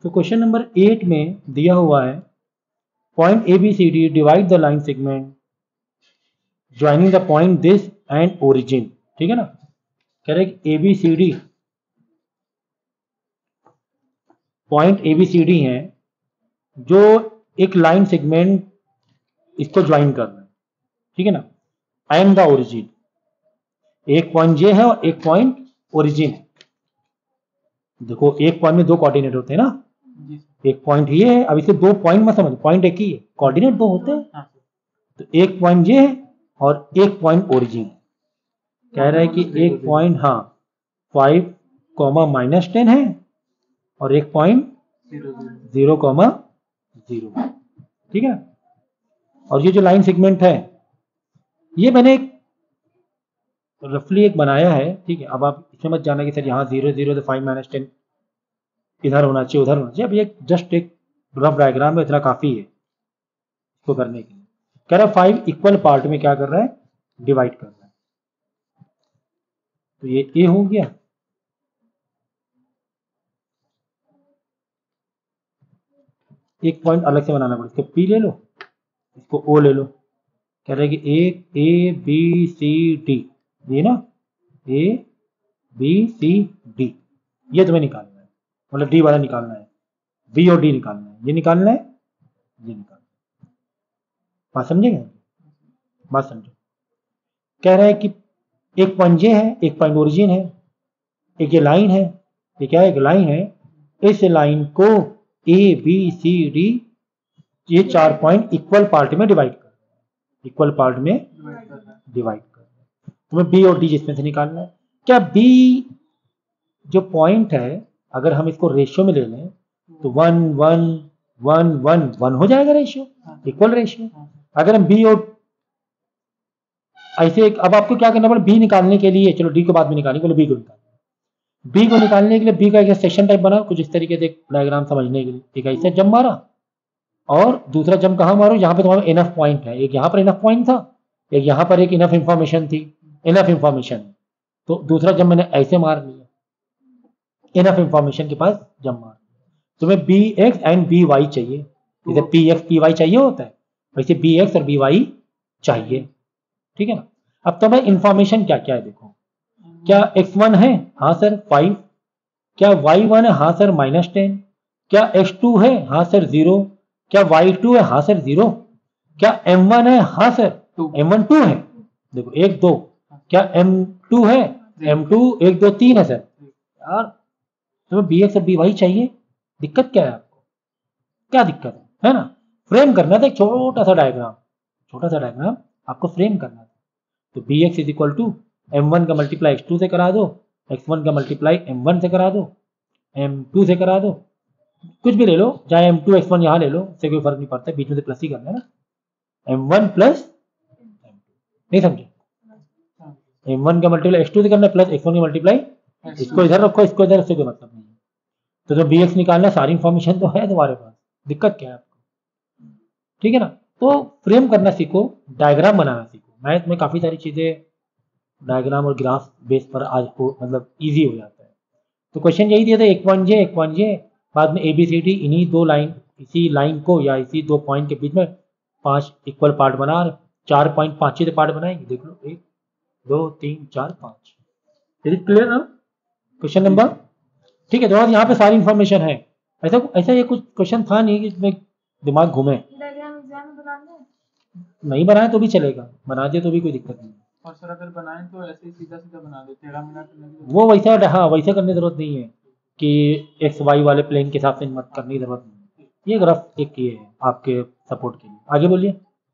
तो question number 8 में दिया हुआ है point A B C D divide the line segment joining the point this and origin. ठीक है ना, कह रहे कि A B C D point A B C D है जो एक लाइन सेगमेंट इसको ज्वाइन कर रहे हैं। ठीक है ना, एंड द ओरिजिन, एक पॉइंट ये है और एक पॉइंट ओरिजिन है। देखो एक पॉइंट में दो कोऑर्डिनेट होते हैं ना, एक पॉइंट ये है, अब इसे दो पॉइंट मत समझ, पॉइंट एक ही है, कोऑर्डिनेट दो होते हैं। तो एक पॉइंट ये है और एक पॉइंट ओरिजिन है। कह रहा है कि एक पॉइंट हाँ 5, -10 है और एक पॉइंट 0, 0। ठीक है, और ये जो लाइन सेगमेंट है ये मैंने एक रफली एक बनाया है। ठीक है, अब आप इसमें मत जाना कि सर यहाँ 0, 0 तो 5 -10 इधर होना चाहिए उधर होना चाहिए। अब ये जस्ट एक रफ डायग्राम है, इतना काफी है इसको करने के लिए। कह रहा है 5 इक्वल पार्ट में क्या कर रहा है, डिवाइड कर रहा है। तो ये ए हो गया, एक पॉइंट अलग से बनाना पड़ेगा, इसको पी ले लो, इसको ओ ले लो। कह रहे हैं कि एक ए बी सी डी, ये ना ए बी सी डी, ये तुम्हें निकालना है, मतलब डी वाला निकालना है, बी और डी निकालना है, ये निकालना है, ये निकालना है। बात समझेंगे, बात समझो। कह रहा है कि एक पॉइंट ये है, एक पॉइंट ओरिजिन है, एक ये लाइन है, ये क्या है, एक लाइन है। इस लाइन को ए बी सी डी ये 4 पॉइंट इक्वल पार्ट में डिवाइड कर, इक्वल पार्ट में डिवाइड कर, तुम्हें बी और डी जिसमें से निकालना है। क्या बी जो पॉइंट है अगर हम इसको रेशियो में ले लें तो 1 1 1 1 1 हो जाएगा रेशियो, इक्वल रेशियो। अगर हम बी और ऐसे अब आपको क्या करना पड़ेगा, बी निकालने के लिए, चलो डी को बाद में निकालेंगे, पहले बी को निकालना। बी को निकालने के लिए बी का एक सेक्शन टाइप बना कुछ इस तरीके से डायग्राम समझने के लिए। एक ऐसे जंप मारा और दूसरा जंप कहाँ मारो, यहाँ पे तुम्हारा इनफ पॉइंट है, एक यहाँ पर इनफ पॉइंट था, एक यहाँ पर एक इनफ इंफॉर्मेशन थी, इनफ इंफॉर्मेशन। तो दूसरा जंप मैंने ऐसे मार लिया, इनफ इंफॉर्मेशन के पास जंप मार। तुम्हें B X and B Y चाहिए, जैसे पी एक्स पी वाई चाहिए होता है, वैसे बी एक्स और बी वाई चाहिए। ठीक है ना, अब तुम्हें इंफॉर्मेशन क्या क्या है देखो, क्या x1 है, हाँ सर 5, क्या y1 है, हाँ सर -10, क्या x2 है, हाँ सर 0, क्या y2 है, हाँ सर 0, क्या m1 है, हाँ सर m1 2 है, देखो 1 2, क्या m2 है, m2 1 2 3 है सर। यार तुम्हें bx और by चाहिए, दिक्कत क्या है आपको, क्या दिक्कत है ना। फ्रेम करना था एक छोटा सा डायग्राम, छोटा सा डायग्राम आपको फ्रेम करना था। तो bx is equal to m1 का मल्टीप्लाई x2 से करा दो, x1 का मल्टीप्लाई m1 से करा दो, m2 से करा दो, कुछ भी ले लो, चाहे m2 x1 यहाँ ले लो, इससे कोई फर्क नहीं पड़ता, बीच में से प्लस ही करना है ना, m1 प्लस m2। नहीं समझे, m1 का मल्टीप्लाई x2 से करना है प्लस x1 का मल्टीप्लाई, इसको इधर रखो इसको इधर, इससे कोई मतलब नहीं है। तो जो bx निकालना, सारी इंफॉर्मेशन तो है तुम्हारे पास, दिक्कत क्या है आपको। ठीक है ना, तो फ्रेम करना सीखो, डायग्राम बनाना सीखो। मैथ में काफी सारी चीजें डायग्राम और ग्राफ बेस पर आज हो, मतलब इजी हो जाता है। तो क्वेश्चन यही दिया था, एक पॉइंट ये, एक पॉइंट ये, बाद में ए बी सी डी, इन्हीं दो लाइन, इसी लाइन को या इसी दो पॉइंट के बीच में 5 इक्वल पार्ट बना रहे, 4 पॉइंट 5 ही पार्ट बनाएंगे, देख लो 1 2 3 4 5। क्लियर ना क्वेश्चन नंबर। ठीक है, तो यहाँ पे सारी इंफॉर्मेशन है। ऐसा ऐसा ये कुछ क्वेश्चन था नहीं कि इसमें दिमाग घूमे, नहीं बनाए तो भी चलेगा, बना दिए तो भी कोई दिक्कत नहीं। और सर अगर बनाए तो ऐसे ही सीधा सीधा बना दो, टेढ़ा मेढ़ा करने की वो वैसा, हाँ वैसा करने की जरूरत नहीं है कि एक्स वाई वाले प्लेन के हिसाब से मत करने की जरूरत नहीं है। ये ग्राफ एक ये है आपके सपोर्ट के लिए। आगे बोलिए,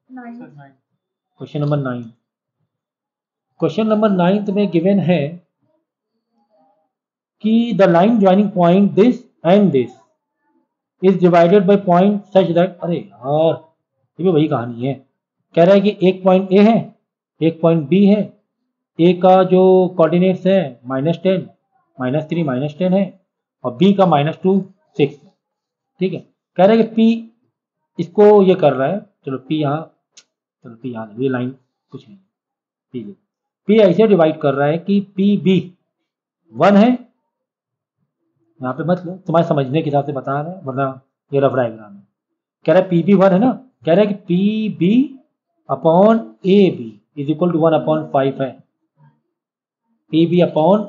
क्वेश्चन नंबर 9। क्वेश्चन नंबर 9 में गिवन है कि the line joining point this and this is divided by point such that, अरे यार ये भी वही कहानी है। कह रहा है कि एक पॉइंट ए है, एक पॉइंट बी है, ए का जो कोऑर्डिनेट्स है -10 -3 -10 है और बी का -2 6। ठीक है, कह रहा है कि पी इसको ये कर रहा है, चलो पी यहाँ, चलो पी यहाँ, ये लाइन कुछ नहीं, पी ऐसे डिवाइड कर रहा है कि पी बी 1 है, यहाँ पे मत लो, तुम्हारे समझने के हिसाब से बता रहे हैं, वरना ये रफ डायग्राम है। कह रहा है पी बी 1 है ना, कह रहा है कि P B upon A B is equal to 1/5 है, P B upon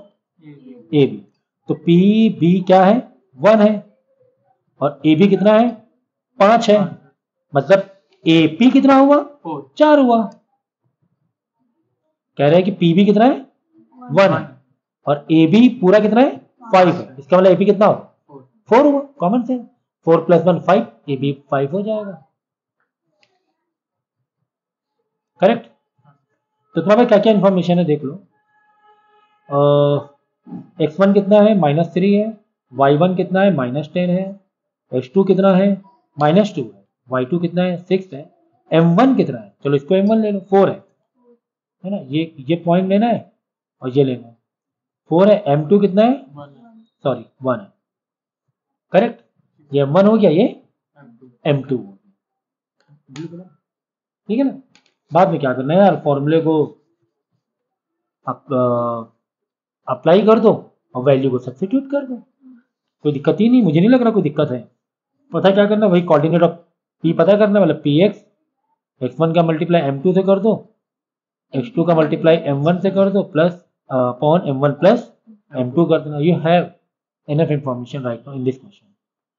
A B. तो पी बी क्या है 1 है और ए बी कितना है 5 है, मतलब ए पी कितना हुआ 4 हुआ। कह रहे हैं कि पी बी कितना है 1 है और ए बी पूरा कितना है 5 है, इसका मतलब ए पी कितना हुआ 4 हुआ। कॉमन सेंस 4 + 1 5, ए बी 5 हो जाएगा। करेक्ट। तो तुम्हारे क्या क्या इंफॉर्मेशन है देख लो। x1 कितना है -3 है, y1 कितना है -10 है, x2 कितना है -2 है, y2 कितना है 6 है, m1 कितना है, चलो इसको m1 ले लो 4 है ना, ये पॉइंट लेना है और ये लेना है 4 है, m2 कितना है सॉरी 1 है। करेक्ट, ये m1 हो गया, ये m2 हो गया। ठीक है ना। बाद में क्या करना है यार, फॉर्मूले को अप्लाई कर दो और वैल्यू को सब्स्टिट्यूट कर दो, कोई दिक्कत ही नहीं, मुझे नहीं लग रहा कोई दिक्कत है। पता क्या करना, वही कोऑर्डिनेट ऑफ पी पता करना, मतलब पी एक्स x1 का मल्टीप्लाई m2 से कर दो, x2 का मल्टीप्लाई m1 से कर दो, plus upon m1 plus m2 कर देना। You have enough information right now in this question,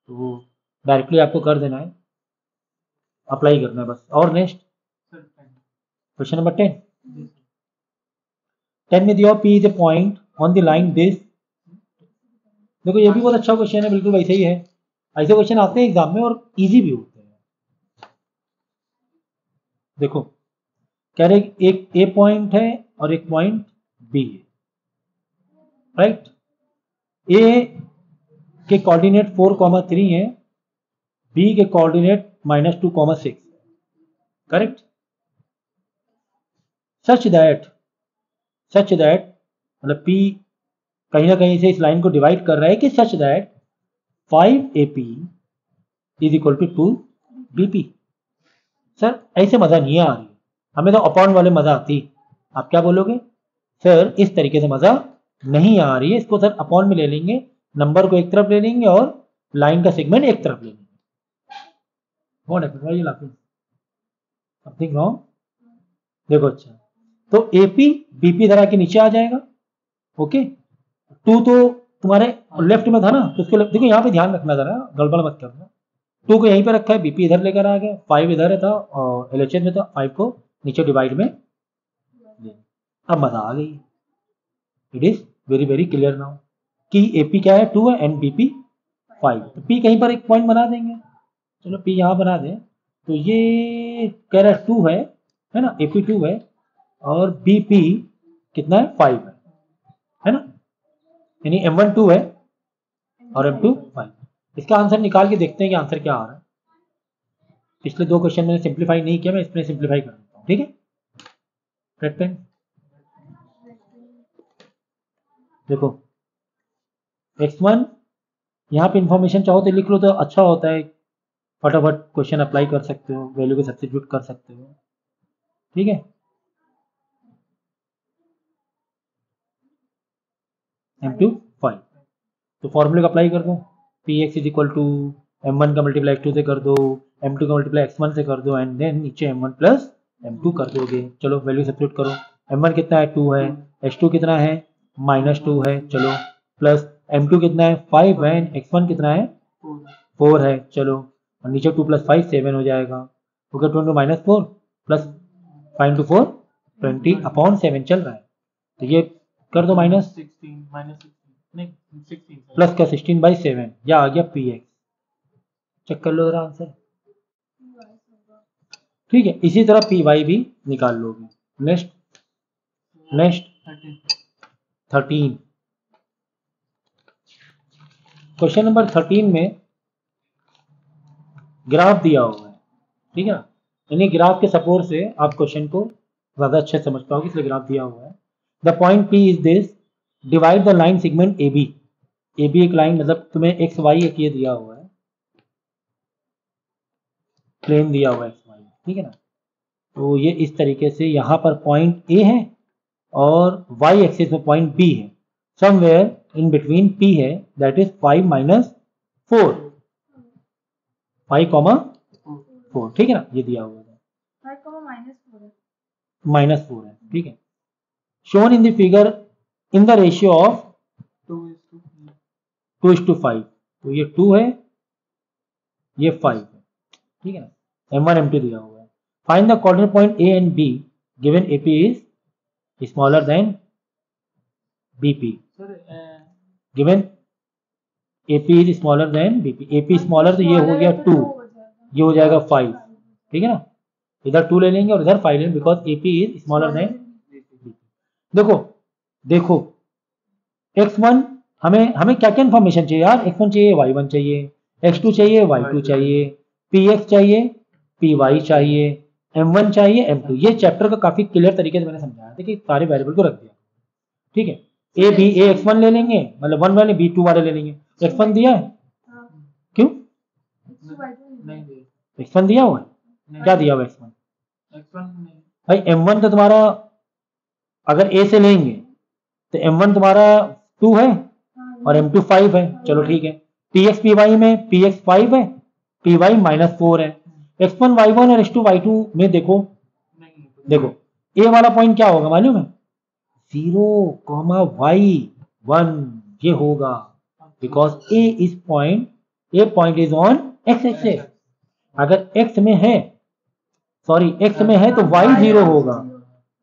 तो डायरेक्टली आपको कर देना है, अप्लाई करना है बस। और नेक्स्ट क्वेश्चन नंबर 10 में दिया P is a point on the line this. देखो ये भी बहुत अच्छा क्वेश्चन है, बिल्कुल वैसे ही है, ऐसे क्वेश्चन आते हैं एग्जाम में और इजी भी होते हैं। देखो कह रहे एक ए पॉइंट है और एक पॉइंट बी है, राइट। ए के कोऑर्डिनेट 4,3 है, बी के कोऑर्डिनेट -2,6। करेक्ट। सच दैट मतलब P कहीं ना कहीं से इस लाइन को डिवाइड कर रहा है कि such that 5AP is equal to 2BP। Sir ऐसे मजा नहीं आ रही, हमें तो अपॉन वाले मजा आती। आप क्या बोलोगे, सर इस तरीके से मजा नहीं आ रही है, इसको सर अपॉन में ले लेंगे, नंबर को एक तरफ ले लेंगे और लाइन का सेगमेंट एक तरफ ले लेंगे। Something wrong. देखो अच्छा, तो AP BP धरा के नीचे आ जाएगा, ओके। 2 तो तुम्हारे लेफ्ट में था ना, तो उसको देखो यहाँ पे ध्यान रखना जरा, गड़बड़ मत करना। 2 को यहीं पे रखा है, BP इधर लेकर आ गया, 5 इधर था और LHS में था, 5 को नीचे डिवाइड में। अब मजा आ गई, it is very very clear now कि AP क्या है 2 है एंड BP 5। तो P कहीं पर एक पॉइंट बना देंगे, चलो P यहाँ बना दें। तो ये कह रहा है 2 है ना, AP 2 है और BP कितना है 5 है ना, यानी M1 2 है और M2 5। इसका आंसर निकाल के देखते हैं कि आंसर क्या आ रहा है। पिछले 2 क्वेश्चन मैंने सिंप्लीफाई नहीं किया, मैं इसमें सिंप्लीफाई कर देता हूँ, ठीक है। रेड पेन देखो, x1 यहाँ पे इंफॉर्मेशन चाहो तो लिख लो तो अच्छा होता है, फटाफट क्वेश्चन अप्लाई कर सकते हो, वैल्यू को सब्स्टिट्यूट कर सकते हो, ठीक है। M2 5, तो फॉर्मूले को अप्लाई कर दो, Px is equal to M1 का मल्टीप्लाई x2 से कर दो, M2 का मल्टीप्लाई x1 से कर दो एंड देन नीचे M1 प्लस M2 कर दोगे। चलो वैल्यू सब्स्टिट्यूट करो, M1 कितना है 2 है, x2 कितना है -2 है, चलो प्लस M2 कितना है 5 है, x1 कितना है 4 है, चलो और नीचे 2 + 5 7 हो जाएगा, ओके। 2 - 4 प्लस 5 × 4 20/7 चल रहा है, तो ये कर दो माइनस प्लस का 16/7, या आ गया Px। चेक कर लो जरा आंसर, ठीक है। इसी तरह Py भी निकाल लोगे। नेक्स्ट 13, क्वेश्चन नंबर 13 में ग्राफ दिया हुआ है, ठीक है। यानी ग्राफ के सपोर्ट से आप क्वेश्चन को ज्यादा अच्छे समझ पाओगे, इसलिए ग्राफ दिया हुआ है। The point P is this, divide the line segment AB। AB एक लाइन, मतलब तुम्हें एक्स वाई एक ये दिया हुआ है, प्लेन दिया हुआ है एक्स वाई, ठीक है ना। तो ये इस तरीके से यहाँ पर पॉइंट A है और y एक्सिस में पॉइंट B है, समवेयर इन बिटवीन P है दैट इज 5 माइनस 4, 5 कॉमा 4, ठीक है ना, ये दिया हुआ है 5 माइनस 4 है, -4 है, ठीक है। Shown in the figure in the ratio of 2:5, तो ये 2 है, ये 5 है, ठीक है ना। M1 M2 दिया हुआ है। Find the coordinate point A and B given AP is smaller than BP, given AP is smaller than BP, AP smaller तो ये हो गया 2, ये हो जाएगा 5, ठीक है ना, इधर 2 ले लेंगे और इधर 5 लेंगे because AP is smaller than BP। देखो देखो x1 हमें क्या क्या इन्फॉर्मेशन चाहिए यार, x1 चाहिए, y1 चाहिए, x2 चाहिए, y2 चाहिए, px चाहिए, py चाहिए, m1 चाहिए, m2। ये चैप्टर का काफी क्लियर तरीके से मैंने समझाया था कि सारे वेरिएबल को रख दिया, ठीक है। a b a x1 ले लेंगे, मतलब 1 वाले b 2 वाले ले लेंगे। x1 दिया है, क्यों x1 दिया हुआ है, क्या दिया हुआ x1 भाई, m1 तो तुम्हारा अगर a से लेंगे तो m1 तुम्हारा 2 है और m2 5 है, चलो ठीक है। px py में px 5 है, py -4 है। x1 y1 और x2 y2 में देखो a वाला पॉइंट क्या होगा मालूम है, 0,y1 ये होगा because a point is on x axis. अगर x में है तो y 0 होगा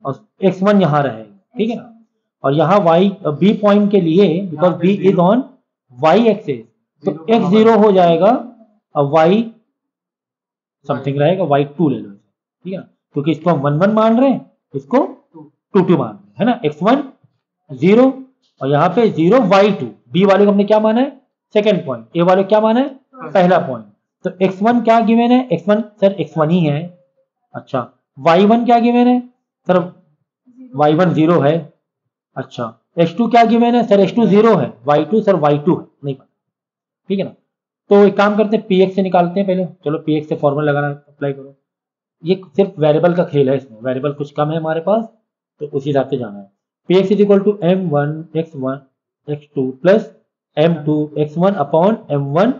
और x1 यहां रहेगा, ठीक है ना। और यहाँ b पॉइंट के लिए because b is on y axis, तो x 0 हो जाएगा और y समथिंग रहेगा, y2 ले लो, ठीक है ना, क्योंकि इसको हम 1 1 मान रहे हैं, इसको 2 2 मान रहे हैं, है ना। x1 0 और यहाँ पे 0 y2, b वाले को हमने क्या माना है सेकंड पॉइंट, a वाले को क्या माना है पहला पॉइंट। तो x1 क्या गिवन है, x1 सर x1 ही है, अच्छा। y1 क्या गिवन है सर, y1 0 है, अच्छा। x2 क्या गिवन है सर, x2 0 है, y2 सर y2 है, नहीं पता, ठीक है ना। तो एक काम करते हैं px से निकालते हैं पहले, चलो px से फॉर्मूला लगाना अप्लाई करो। ये सिर्फ वेरिएबल का खेल है, इसमें वेरिएबल कुछ कम है हमारे पास, तो उसी हिसाब से जाना है। px is equal to m1 x1 x2 plus m2 x1 upon m1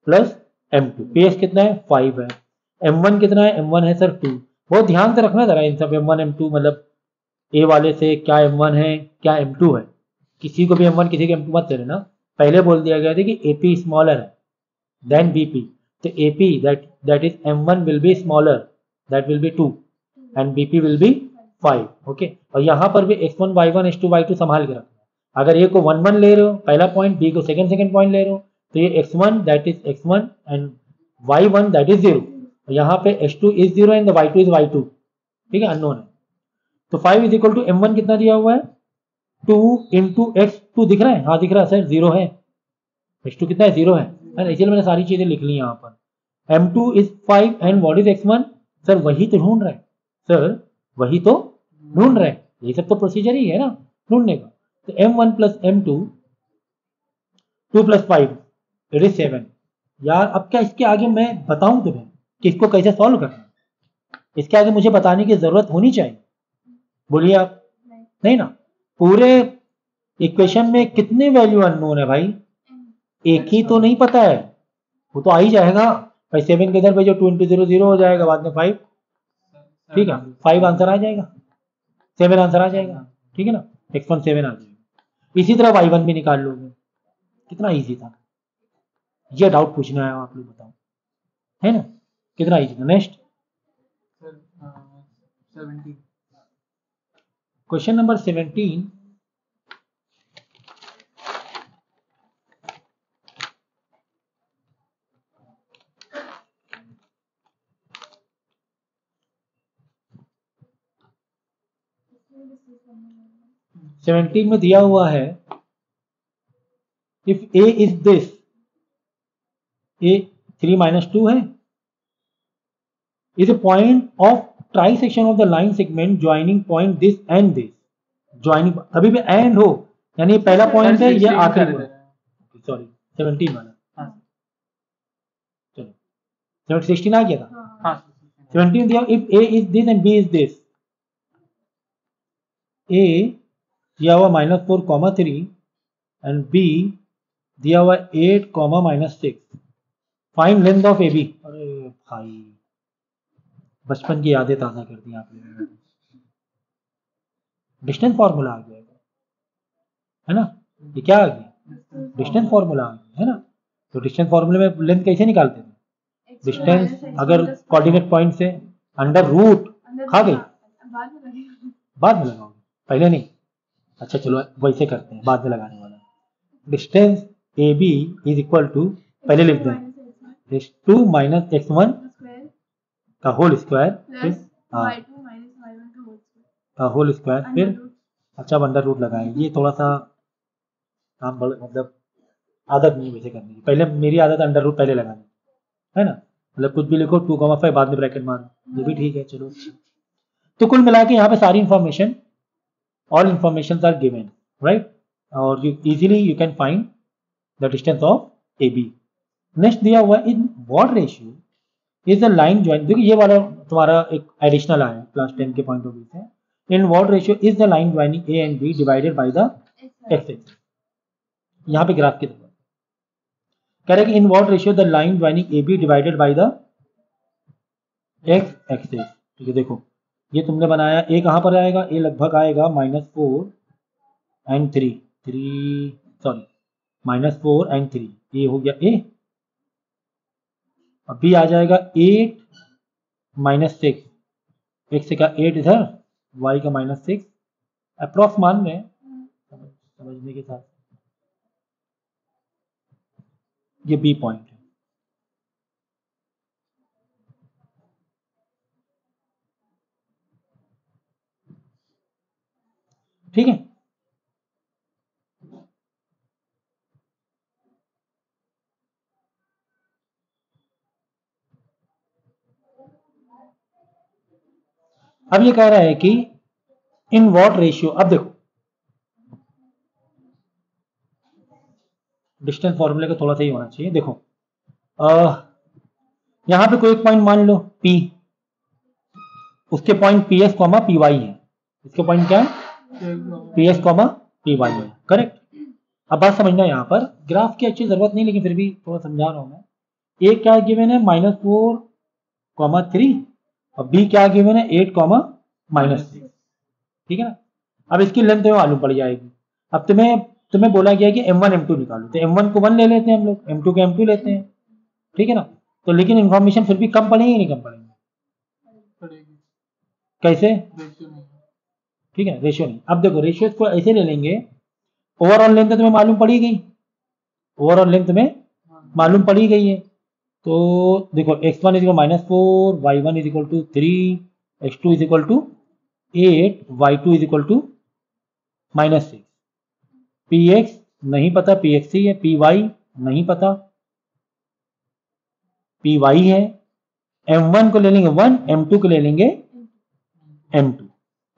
plus m2। px कितना है 5 है, m1 कितना है, m1 है सर 2। बहुत ध्यान से रखना जरा इन सब m1 m2, मतलब a वाले से क्या m1 है क्या m2 है, किसी को भी m1 किसी को m2 मत देना, पहले बोल दिया गया था कि AP स्मॉलर है देन BP, तो AP that is m1 will be smaller, that will be 2 and BP will be 5, okay. और यहाँ पर भी x1 y1 x2 y2 संभाल के रखना। अगर a को 1 1 ले रहे हो पहला पॉइंट, b को सेकंड पॉइंट ले रहे हो, तो ये x1 that is x1 and y1 that is 0, यहाँ पे x2 is 0 and the y2 is y2, ठीक है, अननोन है। तो 5 इज इक्वल टू m1 कितना दिया हुआ है 2 इंटू x2, दिख रहा है, हाँ दिख रहा है सर 0 है, x2 कितना है 0 है ना, इसलिए मैंने सारी चीजें लिख ली यहाँ पर। m2 is 5 and what is x1, sir वही तो ढूंढ रहे हैं, सर वही तो ढूंढ रहे हैं, ये सब तो प्रोसीजर ही है ना ढूंढने का। तो m1 plus m2 2 plus 5 it is 7। यार अब क्या इसके आगे मैं बताऊं तुम्हें कि इसको कैसे सॉल्व करना है, इसके आगे मुझे बताने की जरूरत होनी चाहिए, बोलिए आप, नहीं ना। पूरे इक्वेशन में कितने वैल्यू अननोन है भाई, एक ही तो नहीं पता है, वो तो आ ही जाएगा भाई। 7 के इधर पे जो 2 into 0 0 हो जाएगा, बाद में 5, ठीक है, 5 आंसर आ जाएगा, 7 आंसर आ जाएगा, ठीक है ना, x1 7 आ जाएगा। इसी तरह y1 भी निकाल लोगे, कितना इजी था, ये डाउट पूछना है आप लोग बताओ, है ना, कितना इजी था। Next question number 17। में दिया हुआ है if a is this, a 3 minus 2 है, is a point of trisection of the line segment joining point this and this, joining अभी भी एंड हो, यानी पहला पॉइंट है ये आखिरी पॉइंट, सॉरी 17 वाला, चलो 16 आ गया था, 17 दिया if a is this and b is this, a दिया हुआ -4, 3 एंड बी दिया हुआ 8 comma -6। Find length of A B. अरे भाई बचपन की यादें ताज़ा कर दी आपने। डिस्टेंस फॉर्मूला आ गया है ना, ये क्या आ गया, डिस्टेंस फॉर्मूला आ गया है ना। तो डिस्टेंस फॉर्मूले में लेंथ कैसे निकालते हैं, डिस्टेंस अगर कोऑर्डिनेट पॉइंट से अंडर रूट खा गई, बाद में लगाओगे, पहले नहीं। अच्छा चलो वैसे करते हैं, बाद में लगाने वाला। Distance A B is equal to, पहले लिख दें x2 - x1 का होल स्क्वायर, फिर हाँ का होल स्क्वायर, फिर अच्छा अंडर रूट लगाएं। ये थोड़ा सा काम मतलब आदत नहीं वैसे करने की, पहले मेरी आदत अंडर रूट पहले लगानी है ना, मतलब कुछ भी लिखो 2,5 बाद में ब्रैकेट मारो, ये भी ठीक है चलो। तो कुल मिला के यहाँ पे सारी information, all information are given right, और you easily you can find the distance of A B. Next दिया हुआ in what ratio is the line join, देखिए ये वाला तुम्हारा एक एडिशनल आया क्लास 10 के पॉइंट ऑफ व्यू से। In what ratio is the line joining A and B divided by the X axis. यहाँ पे ग्राफ की तरफ कह रहे हैं कि in what ratio the line joining A B divided by the X axis. ठीक है, देखो ये तुमने बनाया, ए कहाँ पर आएगा, ए लगभग आएगा -4 एंड 3, सॉरी -4 एंड 3, ये हो गया ए। अब बी आ जाएगा 8 -6, x का 8 इधर, y का -6, अप्रॉक्स मान में समझने के साथ। ये बी पॉइंट है, ठीक है। अब ये कह रहा है कि इन व्हाट रेशियो, अब देखो डिस्टेंस फॉर्मूले का थोड़ा सा ही होना चाहिए। देखो यहां पे कोई एक पॉइंट मान लो P, उसके पॉइंट PS, PY है, इसके पॉइंट क्या है PS, PY है, करेक्ट। अब बात समझना, यहाँ पर ग्राफ की अच्छी जरूरत नहीं, लेकिन फिर भी थोड़ा समझा रहा हूं मैं। ए क्या गिवन है -4, 3, और बी क्या गिवन है 8, -6, ठीक है ना। अब इसकी लेंथ में मालूम पड़ जाएगी। अब तुम्हें बोला गया कि M1 M2 निकालो, तो M1 को 1 ले लेते हैं हम लोग, M2 को M2 लेते हैं, ठीक है ना। तो लेकिन इन्फॉर्मेशन फिर भी कम पड़ेगी नहीं कम पड़ेगी, कैसे, ठीक है, रेशियो नहीं। अब देखो रेशियो को ऐसे ले लेंगे, ओवरऑल लेंथ तुम्हें मालूम पड़ी गई, ओवरऑल लेंथ तुम्हें मालूम पड़ी गई है। तो देखो x1 is equal -4, y1 is equal to 3, x2 is equal to 8, y2 is equal to -6। px नहीं पता, pxc है, py नहीं पता, py है। m1 को ले लेंगे 1, m2 को ले लेंगे m2,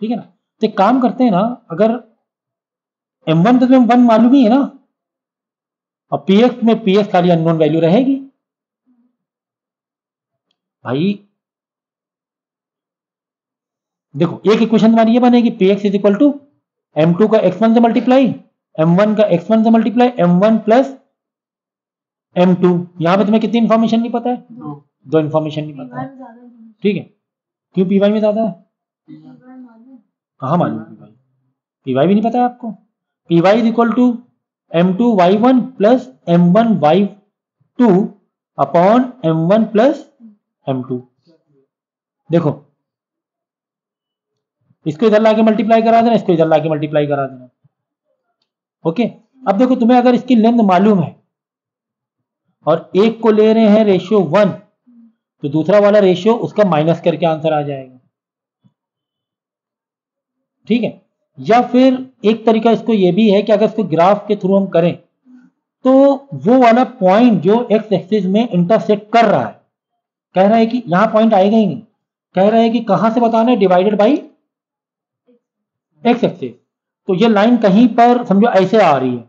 ठीक है ना। तो एक काम करते हैं ना, अगर m1 तो तुम्हें 1 मालूम ही है ना, और px में px खाली अननोन वैल्यू रहेगी भाई। देखो एक इक्वेशन तुम्हारी ये बनेगी, px is equal to m2 का x1 से मल्टीप्लाई, m1 का x1 से मल्टीप्लाई, m1 प्लस m2। यहां पे तुम्हें कितनी इंफॉर्मेशन नहीं पता है, दो इंफॉर्मेशन नहीं पता है, ठीक है। क्यों py में ज्यादा है, कहाँ मालूम py भी नहीं पता है आपको। py is equal to m2 y1 plus m1 y2 upon m1 plus m2। देखो इसको इधर लाके मल्टीप्लाई करा देना, इसको इधर लाके मल्टीप्लाई करा देना, ओके। अब देखो तुम्हें अगर इसकी लेंथ मालूम है और एक को ले रहे हैं रेशियो 1, तो दूसरा वाला रेशियो उसका माइनस करके आंसर आ जाएगा, ठीक है। या फिर एक तरीका इसको ये भी है कि अगर इसको ग्राफ के थ्रू हम करें, तो वो वाला पॉइंट जो एक्स एक्सिस में इंटरसेक्ट कर रहा है, कह रहा है कि यहां पॉइंट आएगा ही नहीं, कह रहा है कि कहां से बताना है, डिवाइडेड बाई एक्स एक्सिस। तो ये लाइन कहीं पर समझो ऐसे आ रही है,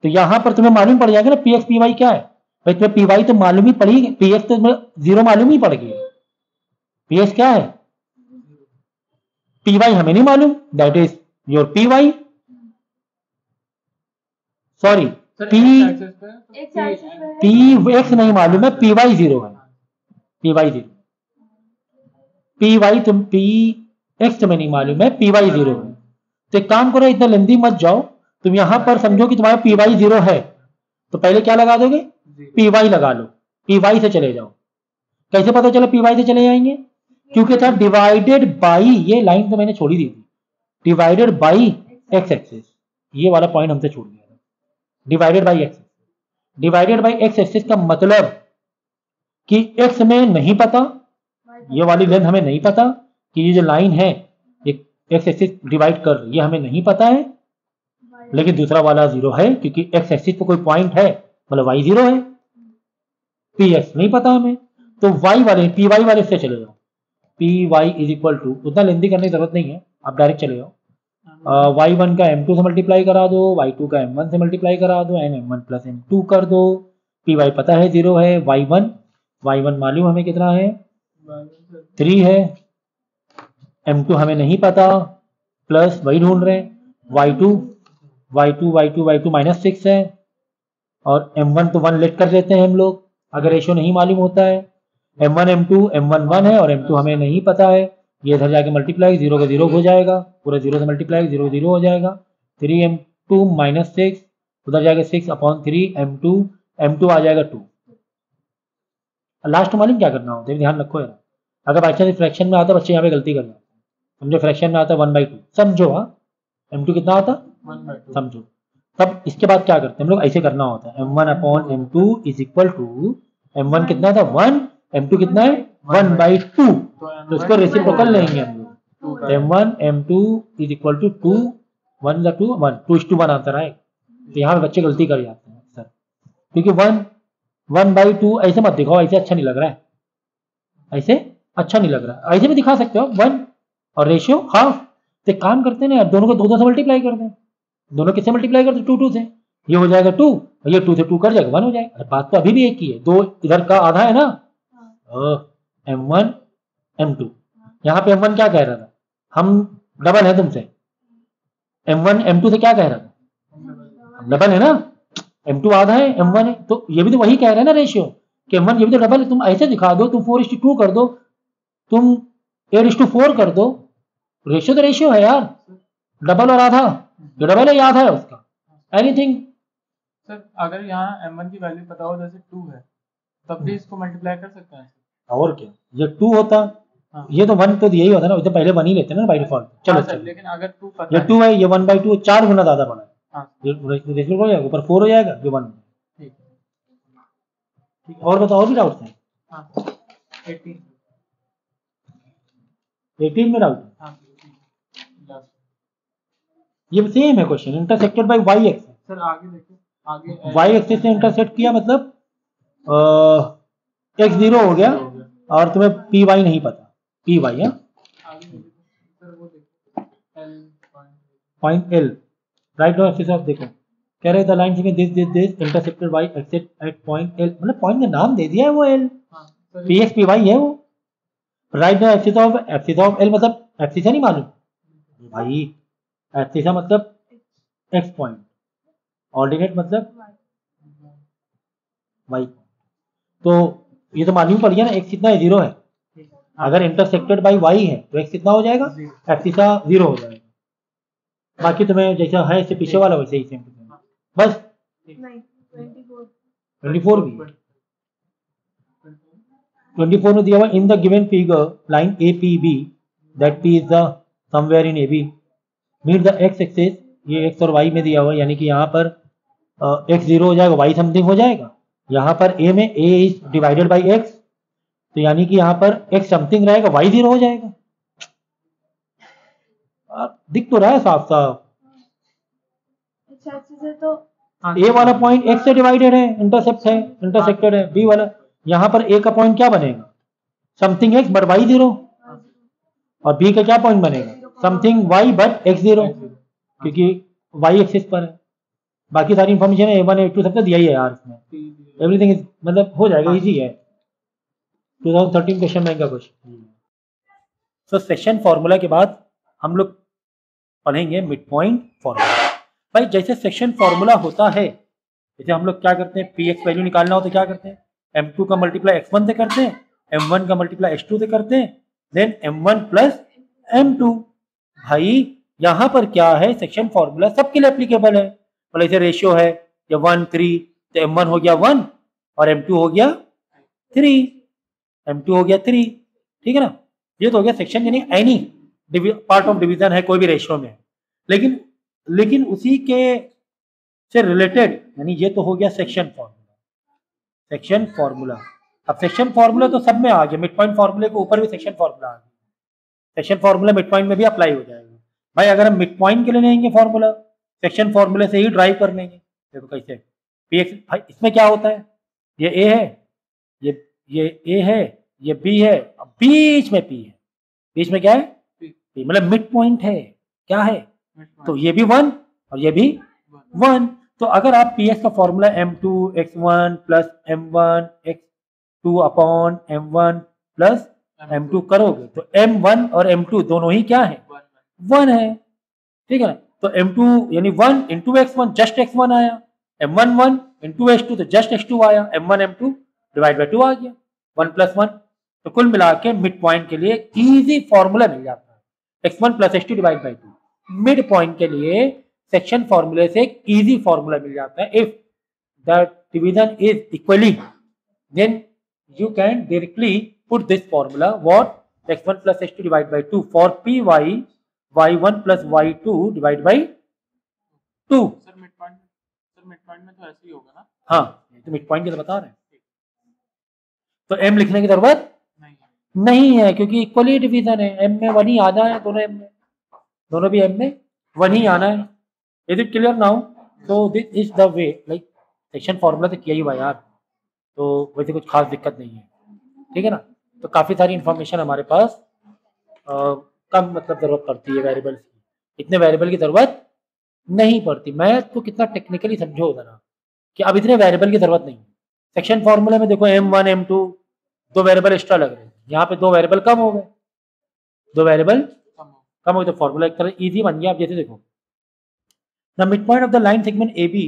तो यहां पर तुम्हें मालूम पड़ जाएगा ना px py क्या है। भाई तुम्हें py तो मालूम ही पड़ी, px तो 0 मालूम ही पड़ गई, px क्या है, py हमें नहीं मालूम, that is your py। Sorry sir P x axis पे तो X एक्सिस पे है। पी एक्स नहीं मालूम है, पी वाई जीरो है, P Y zero, P Y तुम पी एक्स तुम्हें नहीं मालूम है, पी वाई जीरो है। तो एक काम करो, इतना लेंदी मत जाओ, तुम यहां पर समझो कि तुम्हारा पी वाई जीरो है, तो पहले क्या लगा दोगे, पी वाई लगा लो, पी वाई से चले जाओ। कैसे पता चला पी वाई से चले जाएंगे, क्योंकि था डिवाइडेड बाई, ये लाइन तो मैंने छोड़ी दी थी, डिवाइडेड बाई एक्स एक्सिस, ये वाला पॉइंट हमसे छूट गया था, divided by x, divided by x axis का मतलब कि एक्स में नहीं पता, ये वाली लेंथ हमें नहीं पता कि ये जो लाइन है एक एक्स एक्सिस डिवाइड कर रही है, ये हमें नहीं पता है, लेकिन दूसरा वाला जीरो है क्योंकि एक्स एक्सिस पे कोई पॉइंट है, मतलब वाई जीरो है, पी एक्स नहीं पता हमें, तो वाई वाले पी वाई वाले से चले जाओ, P Y is equal to, उतना लेंदी करने की जरूरत नहीं है, आप डायरेक्ट चले जाओ, वाई वन का M2 से मल्टीप्लाई करा दो, वाई टू का M1 से मल्टीप्लाई करा दो, एंड M1 प्लस M2 कर दो, पी वाई पता है जीरो है, वाई वन मालूम हमें कितना है 3 है, M2 हमें नहीं पता, प्लस वही ढूंढ रहे हैं, वाई टू माइनस 6 है, और M1 तो 1 लेट कर लेते हैं हम लोग अगर रेशियो नहीं मालूम होता है, M1 M2 M1 1 है और M2 हमें नहीं पता है, ये इधर जाके मल्टीप्लाई, जीरो का जीरो हो जाएगा, पूरा जीरो से मल्टीप्लाई, जीरो जीरो हो जाएगा, 3M2 माइनस 6, उधर जाके 6/3 M2 आ जाएगा 2। लास्ट मालूम क्या करना होता है, ध्यान रखो यार, अगर बाई चांस फ्रैक्शन में आता बच्चे यहाँ पे गलती करना, समझो फ्रैक्शन में आता 1/2, समझो, हाँ M2 कितना आता 1/2 समझो, तब इसके बाद क्या करते हैं हम लोग, ऐसे करना होता है M1/M2 is equal to, M1 कितना था 1, M2 कितना है 1/2, तो इसको रेसिप्रोकल लेंगे हम लोग, M1 M2 is equal to 2, 1 2 1 2:1 answer आएगा। तो यहाँ पे बच्चे गलती कर जाते हैं सर, क्योंकि 1/2 ऐसे मत दिखाओ, ऐसे अच्छा नहीं लग रहा है, ऐसे अच्छा नहीं लग रहा है, ऐसे भी दिखा सकते हो 1 और रेशियो हाफ, तो एक काम करते हैं ना यार, दोनों को 2 से मल्टीप्लाई कर दें, दोनों किससे मल्टीप्लाई करते 2 से, ये हो जाएगा 2 और ये 2 से 2 कर जाएगा 1 हो जाएगा, अरे बात तो अभी भी एक ही है, 2 इधर का आधा है ना, M1 M2, यहाँ पे M1 क्या कह रहा था, हम डबल है तुमसे, M1 M2 से क्या कह रहा था, डबल है ना, M2 आधा है M1 है, तो ये भी तो वही कह रहे हैं ना रेशियो, कि M1 ये भी तो डबल है, तुम ऐसे दिखा दो, तुम 4:2 कर दो, तुम 8:4 कर दो, रेशियो तो रेशियो है यार, डबल और आधा, जो डबल है आधा है उसका, एनीथिंग। सर अगर यहाँ M1 की वैल्यू पता हो जैसे 2 है, तब भी इसको मल्टीप्लाई कर सकते हैं, और क्या, ये 2 होता, हाँ। ये तो 1 तो यही होता ना, तो पहले 1 ही लेते हैं ना बाय डिफॉल्ट, चलो हाँ सर, चलो, लेकिन अगर 2 पता ये 2 है, ये 1/2 4 गुना ज्यादा बना है, हाँ ये रेशियो हो जाएगा, ऊपर 4 हो जाएगा, ये 1, ठीक ठीक, और बताओ, और भी डाउट है, हाँ 18 18 में डाउट है, हाँ लास्ट ये सेम है question, intersected by Y X, sir आगे देखो, आगे वाई एक्सिस से इंटरसेक्ट किया, मतलब एक्स जीरो हो गया और तुम्हें पी वाई नहीं पता, पी वाई है आगे देखो सर, वो देखो L point L, right no axis of, देखो कह रहे the line this intersected by axis at point L, मतलब पॉइंट का नाम दे दिया है वो एल, हाँ sir P X P Y है वो, right no axis of L, मतलब एक्सिस है नहीं मालूम भाई, एक्सिस है मतलब एक्स पॉइंट, ऑर्डिनेट मतलब वाई, तो ये तो मालूम पड़ गया ना, एक्स कितना है 0 है, अगर इंटरसेक्टेड बाय वाई है तो एक्स कितना हो जाएगा, एक्सिस 0 हो जाएगा, बाकी तुम्हें जैसा है इससे पीछे वाला वैसे ही सेम, बस नहीं 24 24 भी 24 में दिया हुआ, in the given figure line A P B that P is the somewhere in A B meet the X axis, ये एक्स और वाई में दिया हुआ, यानी कि यहाँ पर एक्स 0 हो जाएगा, वाई समथिंग हो जाएगा, यहाँ पर ए में ए इज डिवाइडेड बाई एक्स, तो यानी कि यहाँ पर एक्स समथिंग रहेगा, वाई 0 हो जाएगा, दिख तो रहा है साफ साफ, अच्छा अच्छे से तो ए वाला पॉइंट एक्स से डिवाइडेड है, इंटरसेप्ट है, इंटरसेक्टेड है, बी वाला, यहाँ पर ए का पॉइंट क्या बनेगा, समथिंग एक्स बट वाई 0, और बी का क्या पॉइंट बनेगा, समथिंग वाई बट एक्स 0, क्योंकि वाई एक्सिस पर है, बाकी सारी इंफॉर्मेशन है A1 A2 सब तो दिया ही है यार इसमें, एवरीथिंग इज, मतलब हो जाएगा, इजी है, 2013 क्वेश्चन बैंक का क्वेश्चन। सो सेशन फॉर्मूला के बाद हम लोग पढ़ेंगे मिड पॉइंट फॉर्मूला। भाई जैसे सेक्शन फॉर्मूला होता है, जैसे हम लोग क्या करते हैं, पी एक्स वैल्यू निकालना हो तो क्या करते हैं, m2 का मल्टीप्लाई x1 से करते हैं, m1 का मल्टीप्लाई x2 से करते हैं, देन m1 प्लस m2। भाई यहाँ पर क्या है, सेक्शन फॉर्मूला सबके लिए एप्लीकेबल है। मतलब जैसे रेशियो है या 1 3, तो m1 हो गया 1 और m2 हो गया 3, m2 हो गया 3, ठीक है ना। ये तो हो गया सेक्शन, यानी एनी पार्ट ऑफ डिवीजन है कोई भी रेशियो में। लेकिन उसी के से रिलेटेड, यानी ये तो हो गया सेक्शन फॉर्मूला। सेक्शन फॉर्मूला, अब सेक्शन फॉर्मूला तो सब में आ गया, मिड पॉइंट फॉर्मूले के ऊपर भी सेक्शन फॉर्मूला आ गया। सेक्शन फॉर्मूला मिड पॉइंट में भी अप्लाई हो जाएगा। भाई अगर हम मिड पॉइंट के लिए लेंगे फॉर्मूला, सेक्शन फॉर्मूले से ही ड्राइव कर लेंगे। देखो कैसे, पी एक्स, भाई इसमें क्या होता है, ये ए है, ये ए है, ये बी है, अब बीच में पी है। बीच में क्या है, पी, मतलब मिड पॉइंट है, क्या है, तो ये भी 1 और ये भी 1। तो अगर आप पी एक्स का formula m2 x1 plus m1 x2 upon m1 plus m2 करोगे तो m1 और m2 दोनों ही क्या है, 1 है, ठीक है ना। तो m2 यानी 1 इंटू x1 जस्ट x1 आया, m1 1 इंटू x2 तो जस्ट x2 आया, m1 m2 डिवाइड बाई 2 आ गया, 1 प्लस 1। तो कुल मिला के मिड पॉइंट के लिए इजी फॉर्मूला मिल जाता है, x1 plus x2 divide by 2। Mid point के लिए सेक्शन फॉर्मूले से एक इजी फॉर्मूला मिल जाता है। If the division is equally then you can directly put this formula what x1 plus x2 divide by 2 for py y1 plus y2 divide by 2। Sir mid point में तो ऐसे ही होगा ना। हाँ तो मिड पॉइंट की तो बता रहे हैं, तो m लिखने की जरूरत नहीं नहीं है क्योंकि इक्वली डिवीजन है, m में 1 ही आना है, दोनों m में, दोनों भी m में 1 ही आना है। Is it clear now? तो this is the way, like section formula तो किया ही हुआ यार, तो वैसे कुछ खास दिक्कत नहीं है, ठीक है ना। तो काफ़ी सारी इन्फॉर्मेशन हमारे पास कम मतलब ज़रूरत पड़ती है वेरिएबल्स की, इतने वेरिएबल की ज़रूरत नहीं पड़ती। मैथ को कितना टेक्निकली समझो ज़रा कि अब इतने वेरिएबल की ज़रूरत नहीं है। सेक्शन फॉर्मूला में देखो m1 m2 2 वेरिएबल एक्स्ट्रा लग रहे हैं, यहाँ पे 2 वेरिएबल कम हो गए, 2 वेरिएबल कम हो गए, तो फॉर्मूला एक तरह ईजी बन गया। अब जैसे देखो the midpoint of the line segment AB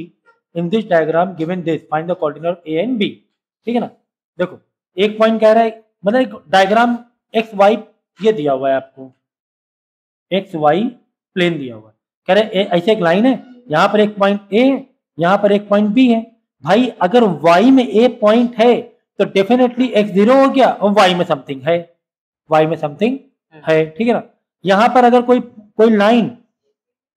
in this diagram given this find the coordinate of A and B, ठीक है ना। देखो एक पॉइंट कह रहा है, मतलब एक डायग्राम एक्स वाई ये दिया हुआ है आपको, एक्स वाई प्लेन दिया हुआ है, कह रहे ऐसे एक लाइन है, यहाँ पर एक पॉइंट ए है, यहाँ पर एक पॉइंट बी है। भाई अगर वाई में ए पॉइंट है तो डेफिनेटली एक्स 0 हो गया और वाई में समथिंग है, वाई में समथिंग है, ठीक है ना। यहाँ पर अगर कोई लाइन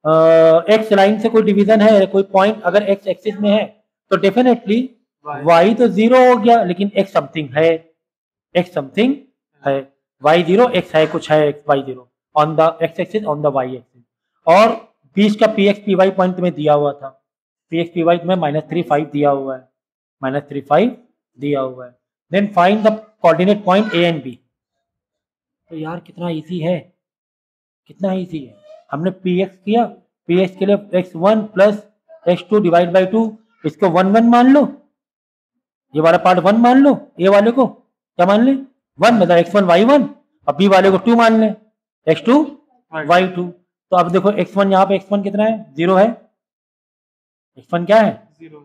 एक्स लाइन से कोई डिवीजन है, कोई पॉइंट अगर एक्स एक्सिस में है तो डेफिनेटली वाई तो 0 हो गया लेकिन एक्स समथिंग है, एक्स समथिंग है, वाई 0 एक्स है, कुछ है X Y 0 on the X axis on the Y axis. और बीच का P X P Y point तुम्हें दिया हुआ था, पी एक्स पी वाई तुम्हें -3 5 दिया हुआ है, -3 5 दिया हुआ है। Then find the coordinate point A and B. तो यार कितना इजी है, कितना इजी है। हमने पी एक्स किया, पी एक्स के लिए x1 plus x2 divide by 2, इसको 1 1 मान लो, ये वाला पार्ट 1 मान लो, ए वाले को क्या मान ले 1, मतलब x1 y1, और बी वाले को 2 मान ले x2 y2। तो अब देखो x1 यहाँ पे x1 कितना है, 0 है, x1 क्या है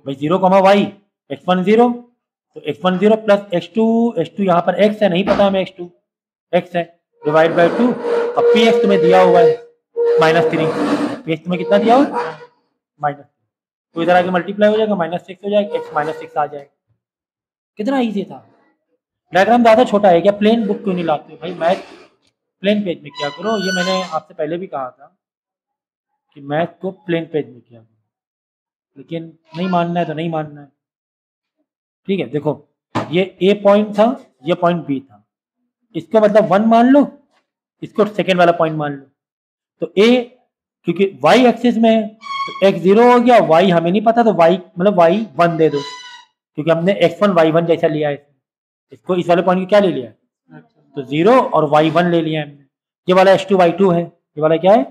भाई 0 y, x1 0, तो x1 0 प्लस x2 यहाँ पर x है, नहीं पता हमें x2 x है, डिवाइड बाई 2, अब पी एक्स तुम्हें दिया हुआ है -3, पी एक्स तुम्हें कितना दिया हुआ माइनस, तो इधर आके मल्टीप्लाई हो जाएगा, -6 हो जाएगा, x -6 आ जाएगा। कितना इजी था। डायग्राम ज़्यादा छोटा है क्या, प्लेन बुक क्यों नहीं लाते हो भाई, मैथ प्लेन पेज में क्या करो। ये मैंने आपसे पहले भी कहा था कि मैथ को प्लेन पेज में किया करो, लेकिन नहीं मानना है तो नहीं मानना है, ठीक है। देखो ये ए पॉइंट था, ये पॉइंट बी था, इसको मतलब 1 मान लो, इसको सेकेंड वाला पॉइंट मान लो। तो ए क्योंकि y एक्सिस में है तो x 0 हो गया, y हमें नहीं पता तो y मतलब y 1 दे दो, क्योंकि हमने x1 y1 जैसा लिया है, इसको इस वाले पॉइंट को क्या ले लिया है, तो 0 और y1 ले लिया हमने। ये वाला x2 y2 है, ये वाला क्या है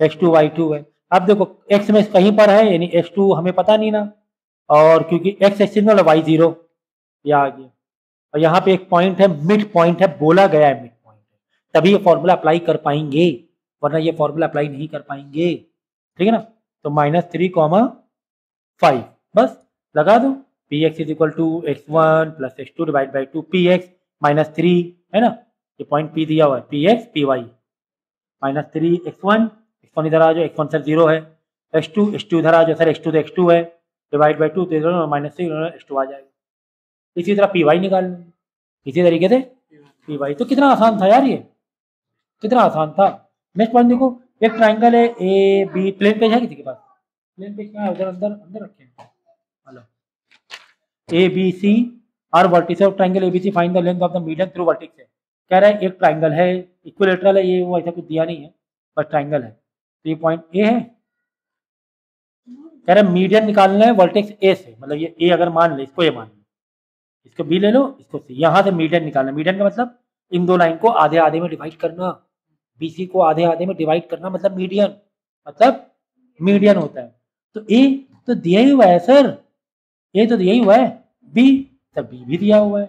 x2 y2 है। अब देखो x में कहीं पर है यानी x2 हमें पता नहीं ना, और क्योंकि x एक्सिस में वाला y 0 ये आ गया, और यहाँ पे एक पॉइंट है, मिड पॉइंट है, बोला गया है मिड पॉइंट है, तभी ये फॉर्मूला अप्लाई कर पाएंगे, वरना ये फॉर्मूला अप्लाई नहीं कर पाएंगे, ठीक है ना। तो -3, बस लगा दो। P X is equal to x1 plus x2 divide by 2 P X -3 है ना, ये पॉइंट पी दिया हुआ है, P X P Y -3 x1 इधर आ जाओ, x1 सर 0 है, x2 इधर आ जाओ सर, x2 तो x2 है, डिवाइड बाई 2 तो इधर -3 x2 आ जाएगा। इसी तरह पी वाई निकाल लेंगे इसी तरीके से पी वाई। तो कितना आसान था यार, ये कितना आसान था। नेक्स्ट पॉइंट देखो, एक ट्राइंगल है ए बी, प्लेन पेज है किसी के पास? प्लेन पेज कहाँ है? उधर अंदर अंदर रखे हैं। Hello, A B C are vertices of triangle ABC, find the length of the median through vertex है। कह रहा है एक ट्राइंगल है, इक्विलेटरल है, ये वो ऐसा कुछ दिया नहीं है, बस ट्राइंगल है। तो ये पॉइंट ए है, कह रहा है मीडियन निकालना है वर्टेक्स ए से, मतलब ये ए अगर मान ले, इसको ए मान ले, इसको बी ले लो, इसको सी, यहाँ से मीडियन निकालना। मीडियन का मतलब इन दो लाइन को आधे आधे में डिवाइड करना, बीसी को आधे आधे में डिवाइड करना, मतलब मीडियन, मतलब मीडियन होता है। तो ए तो दिया ही हुआ है सर, ए तो दिया ही हुआ है, बी सर बी भी दिया हुआ है,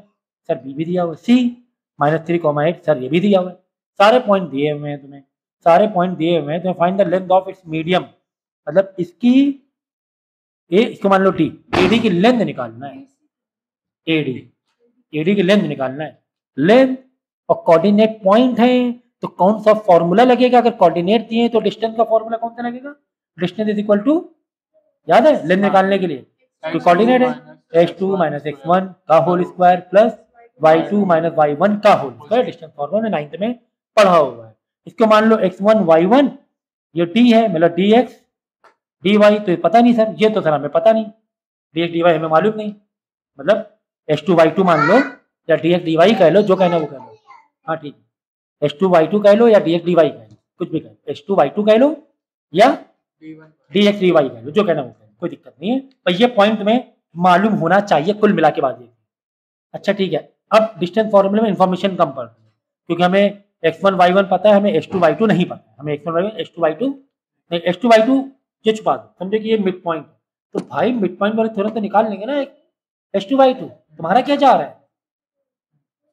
सर बी भी दिया हुआ है, सी -3, 8 सर ये भी दिया हुआ है। सारे पॉइंट दिए हुए हैं तुम्हें, सारे पॉइंट दिए हुए हैं। तुम्हें find the length of its medium, मतलब इसकी ए, इसको मान लो टी, एडी की लेंथ निकालना है, एडी की लेंथ निकालना है। लेंथ और कोऑर्डिनेट पॉइंट है, तो कौन सा फॉर्मूला लगेगा? अगर कोऑर्डिनेट दिए तो डिस्टेंस का फॉर्मूला कौन सा लगेगा? डिस्टेंस इज इक्वल टू, याद है लेंथ निकालने के लिए, तो कोऑर्डिनेट है x2 - x1 का whole square plus y2 - y1 का whole square. Distance formula 9th में पढ़ा हुआ है। इसको मान लो x1 y1, ये d है, मतलब dx dy, तो ये पता नहीं सर, ये तो सर हमें पता नहीं, dx dy हमें मालूम नहीं, मतलब x2 y2 मान लो या dx dy कह लो, जो कहना वो कह लो। हाँ ठीक है, x2 y2 कह लो या dx dy कह लो, कुछ भी कह लो, x2 y2 कह लो या dx dy कह लो, जो कहना वो कह लो, कोई दिक्कत नहीं है, पर ये पॉइंट में मालूम होना चाहिए कुल मिला के बाद। अच्छा ठीक है, अब डिस्टेंस फॉर्मूले में इंफॉर्मेशन कम पड़ रही है, क्योंकि हमें x1 y1 पता है, हमें x2 y2 नहीं पता है, हमें x1 y1 x2 y2 नहीं, x2 y2 ये छुपा दो, समझे कि ये मिड पॉइंट है, तो भाई मिड पॉइंट वाले थोड़ा तो निकाल लेंगे ना, x2 y2 तुम्हारा क्या जा रहा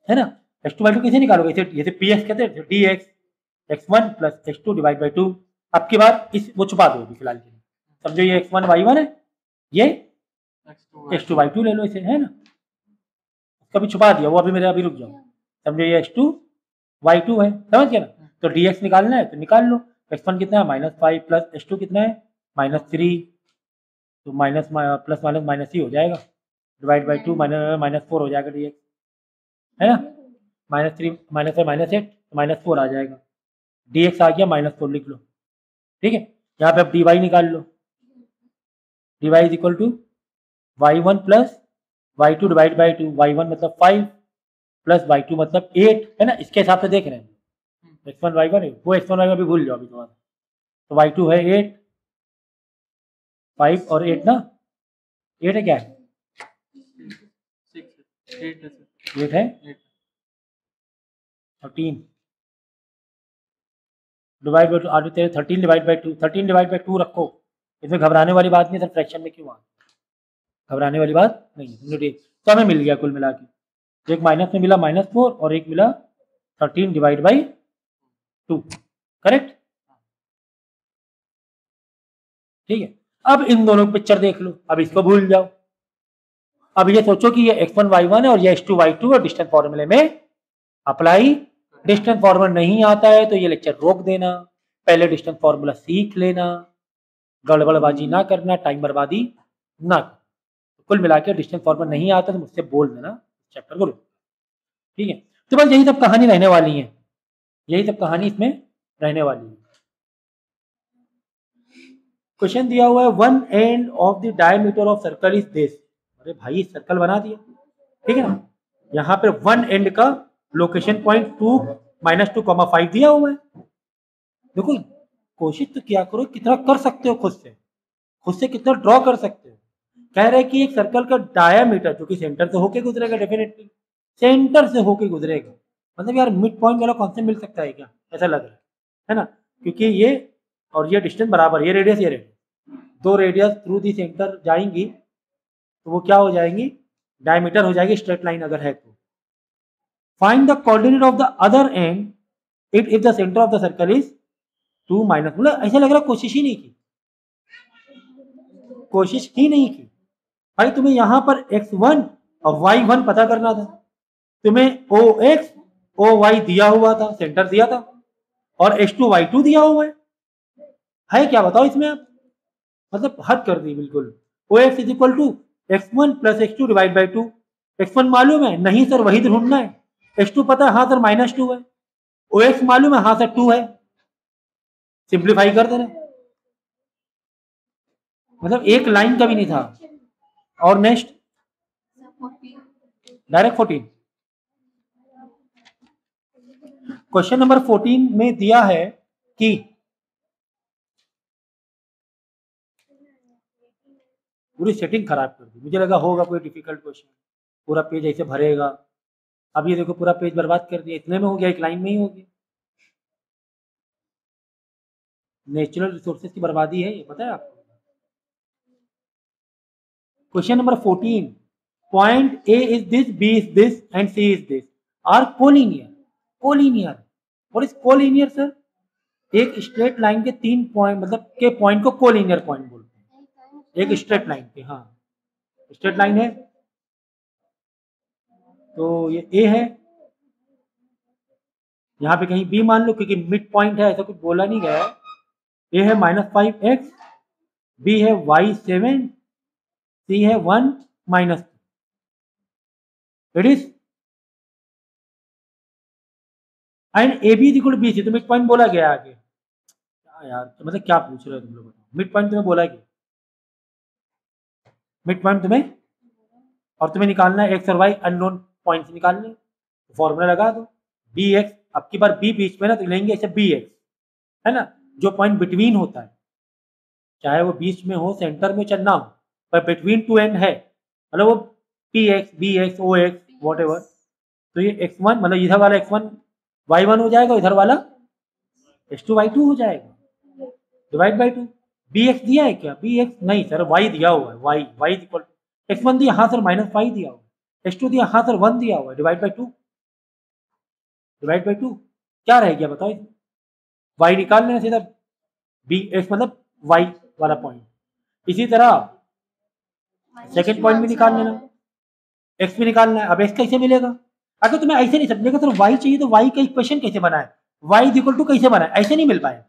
है ना, x2 y2 कैसे निकालोगे? जैसे px कहते हैं, dx x1 plus x2 divide by 2। अब की बात इस वो छुपा दो अभी फिलहाल के लिए, समझो ये x1 y1 है, ये x2 y2 ले लो इसे, है ना, कभी छुपा दिया वो, अभी मेरे अभी रुक जाओ, समझो ये x2 y2 है, समझ गया ना। तो dx निकालना है तो निकाल लो, x1 कितना है -5 प्लस x2 कितना है -3, तो माइनस प्लस माइनस माइनस ही हो जाएगा, डिवाइड बाई 2 -4 हो जाएगा dx, है ना, -3 -8 -4 आ जाएगा, dx आ गया -4 लिख लो, ठीक है। यहाँ पे अब dy निकाल लो, dy is equal to y1 plus y2 divide by 2, y1 मतलब 5 प्लस y2 मतलब 8, है ना, इसके हिसाब से देख रहे हैं, x1 y1 है, वो x1 y1 भी भूल जाओ अभी थोड़ा सा, तो y2 है 8, 5 और 8 ना, 8 है क्या है, 8 है और 3 डिवाइड बाई 2, आगे तेरे 13 डिवाइड बाई 2, 13 डिवाइड बाई 2 रखो, इसमें घबराने वाली बात नहीं है, सर फ्रैक्शन में क्यों आ, घबराने वाली बात नहीं है, समझो ठीक। तो हमें मिल गया कुल मिला के, एक माइनस में मिला -4 और एक मिला 13 डिवाइड बाई 2, करेक्ट, ठीक है। अब इन दोनों पिक्चर देख लो, अब इसको भूल जाओ, अब ये सोचो कि ये x1 y1 है और ये x2 y2 और डिस्टेंस फॉर्मूले में अप्लाई, डिस्टेंस फॉर्मूला नहीं आता है तो ये लेक्चर रोक देना, पहले डिस्टेंस फॉर्मूला सीख लेना, गड़बड़बाजी ना करना, टाइम बर्बादी ना करना। कुल मिला के डिस्टेंस फॉर्मूला नहीं आता तो मुझसे बोल देना, चैप्टर को, ठीक है। तो बस यही सब कहानी रहने वाली है, यही सब कहानी इसमें रहने वाली है। क्वेश्चन दिया हुआ है, one end of the diameter of circle is this, अरे भाई सर्कल बना दिया, ठीक है ना, यहाँ पे वन एंड का लोकेशन पॉइंट 2 -2,5 दिया हुआ है। देखो कोशिश तो क्या करो, कितना कर सकते हो खुद से कितना ड्रॉ कर सकते हो। कह रहे हैं कि एक सर्कल का डायमीटर जो कि सेंटर से होके गुजरेगा, डेफिनेटली सेंटर से होके गुजरेगा, मतलब यार मिड पॉइंट वाला कॉन्सेप्ट मिल सकता है क्या, ऐसा लग रहा है ना, क्योंकि ये और ये डिस्टेंस बराबर, ये रेडियस ये रेडियस, दो रेडियस थ्रू दी सेंटर जाएंगी तो वो क्या हो जाएंगी, डायमीटर हो जाएगी, स्ट्रेट लाइन अगर है तो। Find the coordinate of the other and it if the centre of the circle is 2 मतलब ऐसा लग रहा है कोशिश ही नहीं की, कोशिश ही नहीं की। भाई तुम्हें यहाँ पर x1 और y1 पता करना था, तुम्हें OX OY दिया हुआ था, सेंटर दिया था, और H2 Y2 दिया हुआ है क्या बताओ इसमें आप, मतलब हद कर दी बिल्कुल। OX is equal to x1 plus x2 divide by 2। x1 मालूम है? नहीं सर, वही तो ढूंढना है। x2 पता है? हाँ सर, -2 है। OX मालूम है? हाँ सर 2 है। सिंप्लीफाई कर देना, मतलब एक लाइन का भी नहीं था। और नेक्स्ट डायरेक्ट 14। क्वेश्चन नंबर 14 में दिया है कि पूरी सेटिंग खराब कर दी। मुझे लगा होगा कोई डिफिकल्ट क्वेश्चन, पूरा पेज ऐसे भरेगा। अब ये देखो पूरा पेज बर्बाद कर दिया, इतने में हो गया, एक लाइन में ही हो गया। नेचुरल रिसोर्सेज की बर्बादी है ये, पता है आपको। Question number 14, point A is this, B is this and C is this, are collinear. Collinear, what is collinear sir? एक स्ट्रेट लाइन के 3 पॉइंट, मतलब के पॉइंट को कोलिनियर पॉइंट बोलते हैं। एक स्ट्रेट लाइन पे, हाँ स्ट्रेट लाइन है, तो ये ए है, यहाँ पे कहीं बी मान लो, क्योंकि मिड पॉइंट है, ऐसा कुछ बोला नहीं गया है। ए है -5x, बी है y7, सी है 1 -2। It is and A B is equal to B C, तो मिड पॉइंट बोला गया आगे। क्या यार, तो मतलब क्या पूछ रहे हो तुम लोग, मिड पॉइंट तुम्हें बोला गया, मिड पॉइंट तुम्हें, और तुम्हें निकालना है एक्स और वाई अननोन पॉइंट निकालने, तो फॉर्मूला लगा दो बी एक्स। अब की बार बी बीच में ना, तो लेंगे ऐसे बी एक्स, है ना, जो पॉइंट बिटवीन होता है, चाहे वो बीच में हो, सेंटर में, चाहे ना हो, पर बिटवीन टू एंड है, मतलब वो P X, B X, O X, whatever. तो ये x1 मतलब इधर वाला x1 y1 हो जाएगा, इधर वाला x2 y2 हो जाएगा, डिवाइड बाई 2। बी एक्स दिया है क्या? बी एक्स नहीं सर, वाई दिया हुआ है, Y Y equal to x1 दिया, हाँ सर -5 दिया हुआ है, x2 दिया, हाँ सर 1 दिया हुआ है, डिवाइड बाई 2, डिवाइड बाई 2। क्या रह गया बताओ, y निकाल लेना सीधा, बी एक्स मतलब y वाला पॉइंट। इसी तरह सेकेंड पॉइंट भी निकाल लेना, x भी निकालना है। अब x कैसे मिलेगा? अगर तुम्हें ऐसे नहीं समझेगा तो y चाहिए, तो y का इक्वेशन कैसे बना है, y इज इक्वल टू कैसे बना है, ऐसे नहीं मिल पाएगा,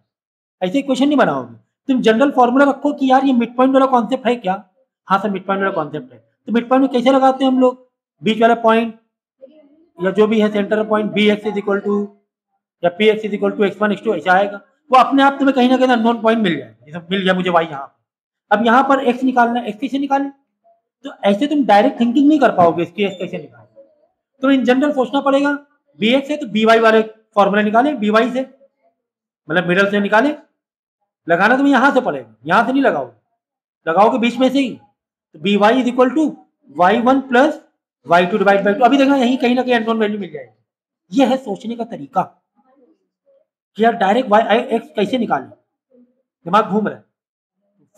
ऐसे इक्वेशन नहीं बनाओगे। तुम जनरल फॉर्मूला रखो कि यार ये मिड पॉइंट वाला कॉन्सेप्ट है क्या, हाँ सर मिड पॉइंट वाला कॉन्सेप्ट है। तो मिड पॉइंट में कैसे लगाते हैं हम लोग, बीच वाला पॉइंट या जो भी है center point, B X is equal to या P X is equal to x1 x2 ऐसा आएगा। वो अपने आप तुम्हें कहीं ना कहीं अननोन पॉइंट मिल जाएगा, जैसे मिल गया मुझे y यहाँ। अब यहाँ पर x निकालना है, x कैसे निकालें? तो ऐसे तुम डायरेक्ट थिंकिंग नहीं कर पाओगे, इसकी x कैसे निकालें, तो इन जनरल सोचना पड़ेगा। बी एक्स है तो बी वाई वाले फॉर्मूला निकाले, बी वाई से मतलब मिडल से निकाले, लगाना तुम्हें यहां से पड़ेगा, यहां से नहीं लगाओगे, लगाओगे बीच में से ही। तो B Y is equal to y1 plus y2 divide by 2। अभी देखना यहीं कहीं ना कहीं अननोन वैल्यू मिल जाएगी। ये है सोचने का तरीका कि यार डायरेक्ट वाई एक्स कैसे निकालें, दिमाग घूम रहा है।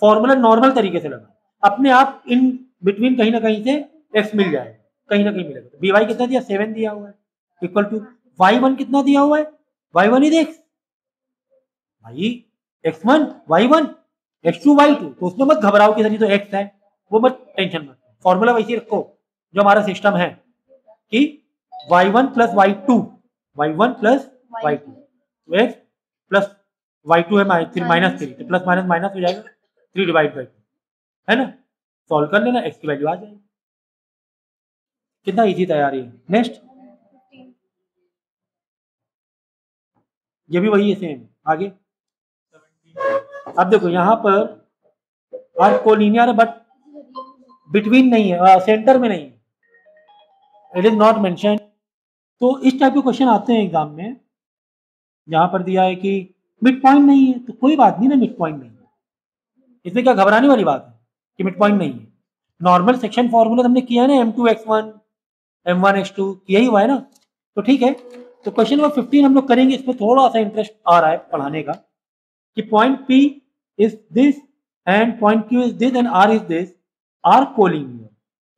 फॉर्मूला नॉर्मल तरीके से लगा, अपने आप इन बिटवीन कहीं ना कहीं से एक्स मिल जाएगा, कहीं ना कहीं मिलेगा। बी वाई कितना दिया, 7 दिया हुआ है, इक्वल टू y1 कितना दिया हुआ है, y1 इज एक्स, भाई x1 y1 x2 y2, तो उसमें मत घबराओ कि सर ये तो x है, वो मत टेंशन मत, फॉर्मूला वैसे ही रखो जो हमारा सिस्टम है कि y1 plus y2, y1 plus y2, तो x प्लस y2 है फिर -3, तो प्लस माइनस माइनस हो जाएगा, 3 डिवाइड बाई 2, है ना, सॉल्व कर लेना, x की वैल्यू आ जाएगी। कितना इजी तैयारी है। नेक्स्ट, ये भी वही है सेम, आगे। अब देखो यहाँ पर आर कोलिनियर है, बट बिटवीन नहीं है, सेंटर में नहीं है, इट इज नॉट मेंशन। तो इस टाइप के क्वेश्चन आते हैं एग्जाम में, यहाँ पर दिया है कि मिड पॉइंट नहीं है, तो कोई बात नहीं ना, मिड पॉइंट नहीं है, इसमें क्या घबराने वाली बात है कि मिड पॉइंट नहीं है। नॉर्मल सेक्शन फॉर्मूला हमने किया है ना, m2x1 m1x2 यही हुआ है ना, तो ठीक है। तो क्वेश्चन नंबर 15 हम लोग करेंगे, इसमें थोड़ा सा इंटरेस्ट आ रहा है पढ़ाने का, कि point P is this and point Q is this and R is this, are collinear,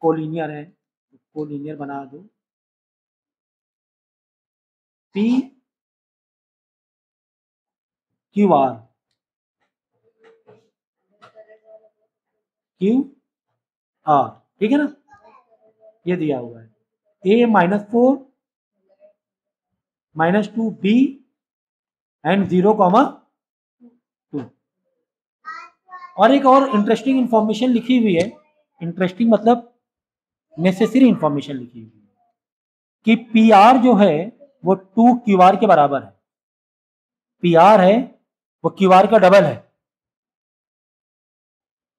collinear है, कोलिनियर बना दो, P Q R, Q R, ठीक है ना, ये दिया हुआ है ए -4 -2 बी एंड 0,2। और एक और इंटरेस्टिंग इंफॉर्मेशन लिखी हुई है, इंटरेस्टिंग मतलब नेसेसरी इंफॉर्मेशन लिखी हुई है कि पी आर जो है वो 2 क्यू आर के बराबर है। पी आर है वो क्यू आर का डबल है,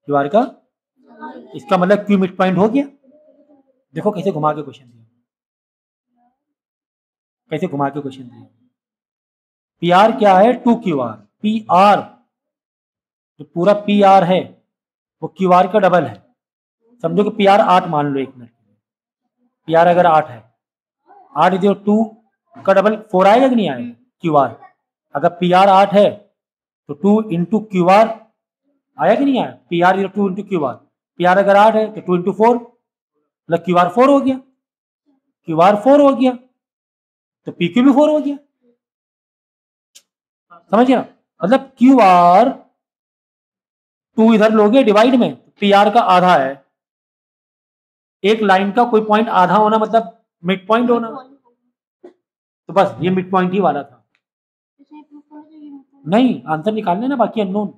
क्यू आर का, इसका मतलब क्यू मिड पॉइंट हो गया। देखो कैसे घुमा के क्वेश्चन दिया, कैसे घुमा के क्वेश्चन दिया। पी आर क्या है, 2 क्यू आर। पी आर जो पूरा पी आर है वो क्यू आर का डबल है। समझो कि पी आर 8 मान लो, एक मिनट, पी आर अगर 8 है, 8 जो 2 का डबल 4 आएगा कि नहीं आएगा क्यू आर। अगर पी आर 8 है तो 2 इंटू क्यू आर आया कि नहीं आया, P R 2 into Q R. P R अगर 8 है तो 2 इंटू 4 मतलब क्यू आर 4 हो गया, क्यू आर 4 हो गया तो पी क्यू भी 4 हो गया। समझिए ना, मतलब क्यू आर 2 इधर लोगे डिवाइड में, पी आर का आधा है। एक लाइन का कोई पॉइंट आधा होना मतलब मिड पॉइंट होना, तो बस ये मिड पॉइंट ही वाला था। नहीं, आंसर निकालने ना, बाकी अननोन,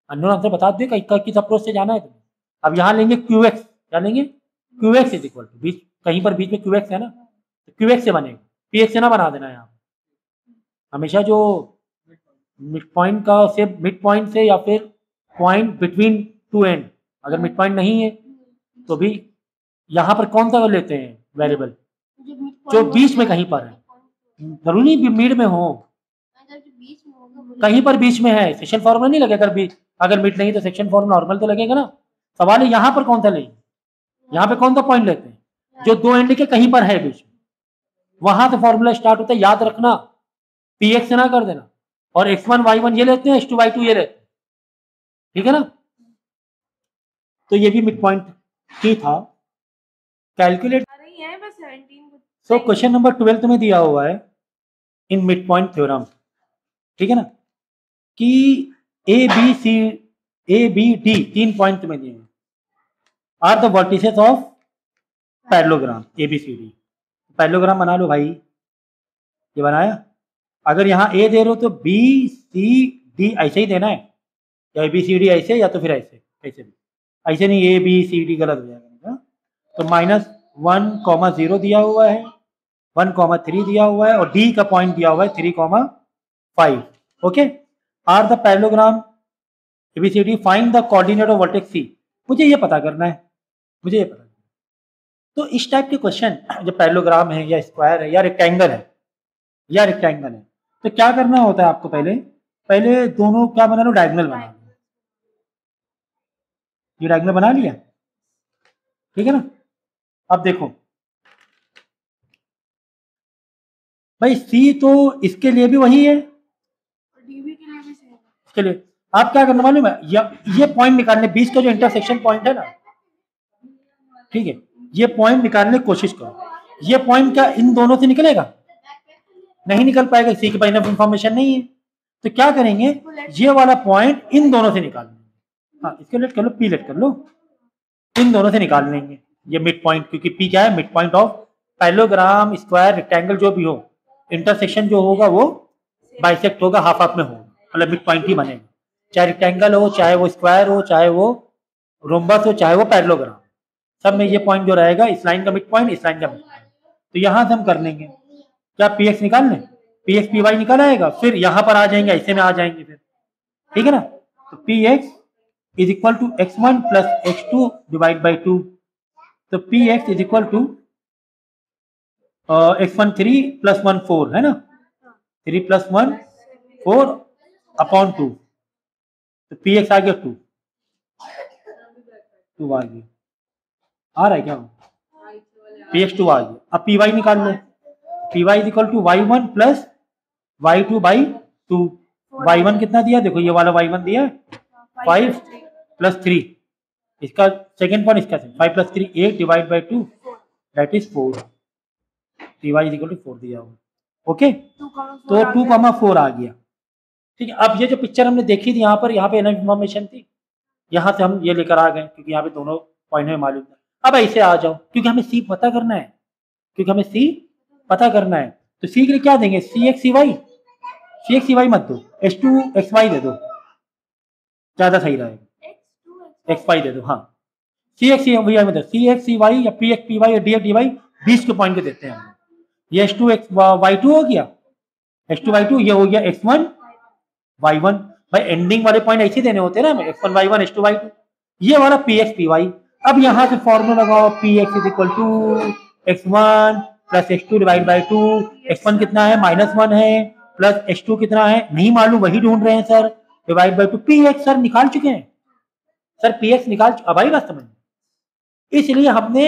अननोन आंसर बता दे किस अप्रोच से जाना है तुम्हें। अब यहाँ लेंगे क्यू एक्स, क्या लेंगे, Q X is equal to, बीच कहीं पर बीच में क्यू एक्स है ना, तो क्यू एक्स से बनेगा, पी एक्स से ना बना देना। यहाँ हमेशा जो मिड पॉइंट का से, मिड पॉइंट से या फिर पॉइंट बिटवीन टू एंड, अगर मिड पॉइंट नहीं है तो भी यहाँ पर कौन सा लेते हैं वेरिएबल, जो बीच में कहीं पर है, जरूरी नहीं मिड में हो, कहीं पर बीच में है। सेक्शन फॉर्मूला नहीं लगेगा, अगर मिड नहीं तो सेक्शन फॉर्मूला नॉर्मल तो लगेगा ना। सवाल है यहाँ पर कौन सा लेंगे, यहाँ पे कौन सा पॉइंट लेते हैं, जो दो एंड के कहीं पर है बीच में, वहां से फॉर्मूला स्टार्ट होता है। याद रखना, पी एक्स ना कर देना, और x1 y1 ये लेते हैं, x2 y2 ये लेते हैं, ठीक है ना। तो ये भी मिड पॉइंट ही था, कैलकुलेट। सो क्वेश्चन नंबर 12 तुम्हें दिया हुआ है इन मिड पॉइंट थ्योरम, ठीक है ना, कि ए बी डी 3 पॉइंट तुम्हें दिए हैं, are the vertices of parallelogram A B C D. Parallelogram बना लो भाई, ये बनाया। अगर यहाँ ए दे रहे हो तो बी सी डी ऐसे ही देना है, या ए बी सी डी ऐसे, या तो फिर ऐसे, ऐसे भी, ऐसे नहीं ए बी सी डी गलत हो जाएगा। तो -1,0 दिया हुआ है, 1,3 दिया हुआ है, और डी का पॉइंट दिया हुआ है 3,5। Okay, are the parallelogram ABCD, find the coordinate of vertex C. मुझे ये पता करना है, मुझे ये पता करना है। तो इस टाइप के क्वेश्चन जो पैरेललोग्राम है या स्क्वायर है या रेक्टेंगल है, या रेक्टेंगल है, तो क्या करना होता है आपको, पहले दोनों क्या बना लो, डायगोनल बना लो। ये डायगोनल बना लिया, ठीक है ना। अब देखो भाई, सी तो इसके लिए भी वही है, इसके लिए आप क्या करना मालूम है, ये पॉइंट निकालने, बीच का जो इंटरसेक्शन पॉइंट है ना, ठीक है, ये पॉइंट निकालने की कोशिश करो। ये पॉइंट क्या इन दोनों से निकलेगा, नहीं निकल पाएगा, सी के पास इनफ इंफॉर्मेशन नहीं है। तो क्या करेंगे, ये वाला पॉइंट इन दोनों से निकाल लेंगे। हाँ, इसको लेट कर लो, पी लेट कर लो, इन दोनों से निकाल लेंगे ये मिड पॉइंट, क्योंकि पी क्या है, mid point of parallelogram, square, rectangle जो भी हो, इंटरसेक्शन जो होगा वो बाइसेक्ट होगा, हाफ हाफ में होगा, मतलब मिड पॉइंट ही बनेगा। चाहे रेक्टेंगल हो, चाहे वो स्क्वायर हो, चाहे वो रोम्बस हो, चाहे वो पैरेललोग्राम, सब में ये पॉइंट जो रहेगा, इस लाइन का मिड पॉइंट, इस लाइन का मिड पॉइंट। तो यहां से हम कर लेंगे क्या, पी एक्स निकाल लें, पी एक्स पी वाई निकाल आएगा, फिर यहां पर आ जाएंगे, ऐसे में आ जाएंगे फिर, ठीक है ना। तो P X is equal to x1 plus x2 divide by 2। तो P X is equal to x1 3 plus 1 4 है ना, 3 प्लस 1 4 अपॉन 2। तो पी एक्स आ गया 2 आ गया, आ रहा है क्या, पी एक्स 2 आ गया। अब पी वाई निकाल लो, P Y is equal to y1 plus y2 by 2। y1 कितना दिया, देखो ये वाला y1 दिया 5 प्लस 3, इसका सेकेंड पॉइंट, इसका 5 plus 3 8 divide by 2 that is 4। P Y is equal to 4 दिया हुआ, ओके। तो 2,4 आ गया, ठीक है। अब ये जो पिक्चर हमने देखी थी यहाँ पे इनफ इंफॉर्मेशन थी, यहाँ से हम ये लेकर आ गए क्योंकि यहाँ पे दोनों पॉइंट हमें मालूम था। अब ऐसे आ जाओ क्योंकि हमें सी पता करना है, तो सी के लिए क्या देंगे, सी एक्स सी वाई मत दो, H two X why they दो, ज्यादा सही रहेगा, एक्स वाई दे दो। हाँ सी एक्स सी वाई मतलब सी एक्स सी वाई या पी एक्स पी वाई या डी एक्स डी वाई 20 के पॉइंट के देते हैं हम। ये H two X Y two हो गया, एच टू वाई टू, ये हो गया एक्स वन वाई वन। भाई एंडिंग वाले पॉइंट ऐसे देने होते हैं ना हमें, X one Y one H two Y two, ये वाला पी एक्स पी वाई। अब यहाँ से फॉर्मूला लगाओ, P X is equal to X one plus X two divide by two. X one कितना है, -1 है, प्लस एक्स टू कितना है नहीं मालूम, वही ढूंढ रहे हैं sir, divide by to. P x sir निकाल चुके हैं सर, पी एक्स निकाल, अब आई बात समझ। इसलिए हमने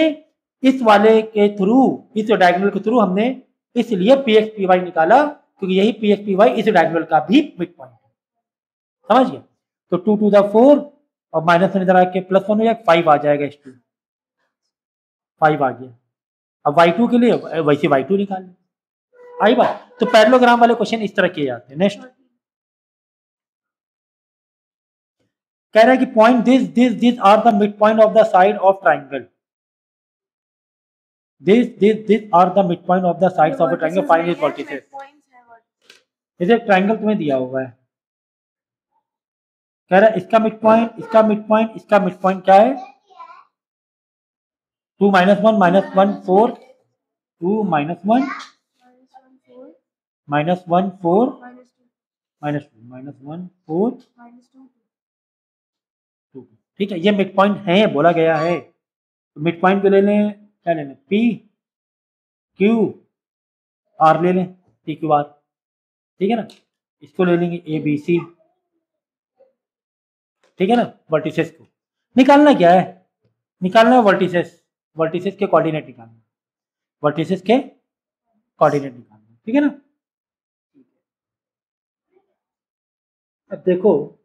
इस वाले के थ्रू, इस डायगोनल के थ्रू हमने इसलिए पी एक्स पी वाई निकाला, क्योंकि यही पी एक्स पी वाई इस डायगोनल का भी मिड पॉइंट है, समझ गया। तो 2 to the 4 और -1 इधर आके +1 हो जाएगा, 5 आ जाएगा, H2 5 आ गया। अब y2 के लिए वैसे y2 निकाल, आई बात। तो पैरेललोग्राम वाले क्वेश्चन इस तरह किए जाते हैं। नेक्स्ट कह रहा है कि point this are the mid point of the side of triangle, this are the mid point of the sides of a triangle, find its vertices. जैसे ट्राइंगल तुम्हें दिया हुआ है, कह रहा है इसका मिड पॉइंट, इसका मिड पॉइंट, इसका मिड पॉइंट क्या है, 2 -1 -1 4 2 -1 -1 4 -1 4 2। ठीक है, ये मिड पॉइंट है, बोला गया है। तो मिड पॉइंट पे ले लें, क्या लेना, पी क्यू आर ले लें, पी क्यू आर, ठीक है ना। इसको ले लेंगे ए बी सी, ठीक है ना। वर्टिसेस को निकालना क्या है, निकालना है वर्टिसेस, वर्टिसेस के कोऑर्डिनेट निकालना, वर्टिसेस के कोऑर्डिनेट निकालना, ठीक है ना। अब देखो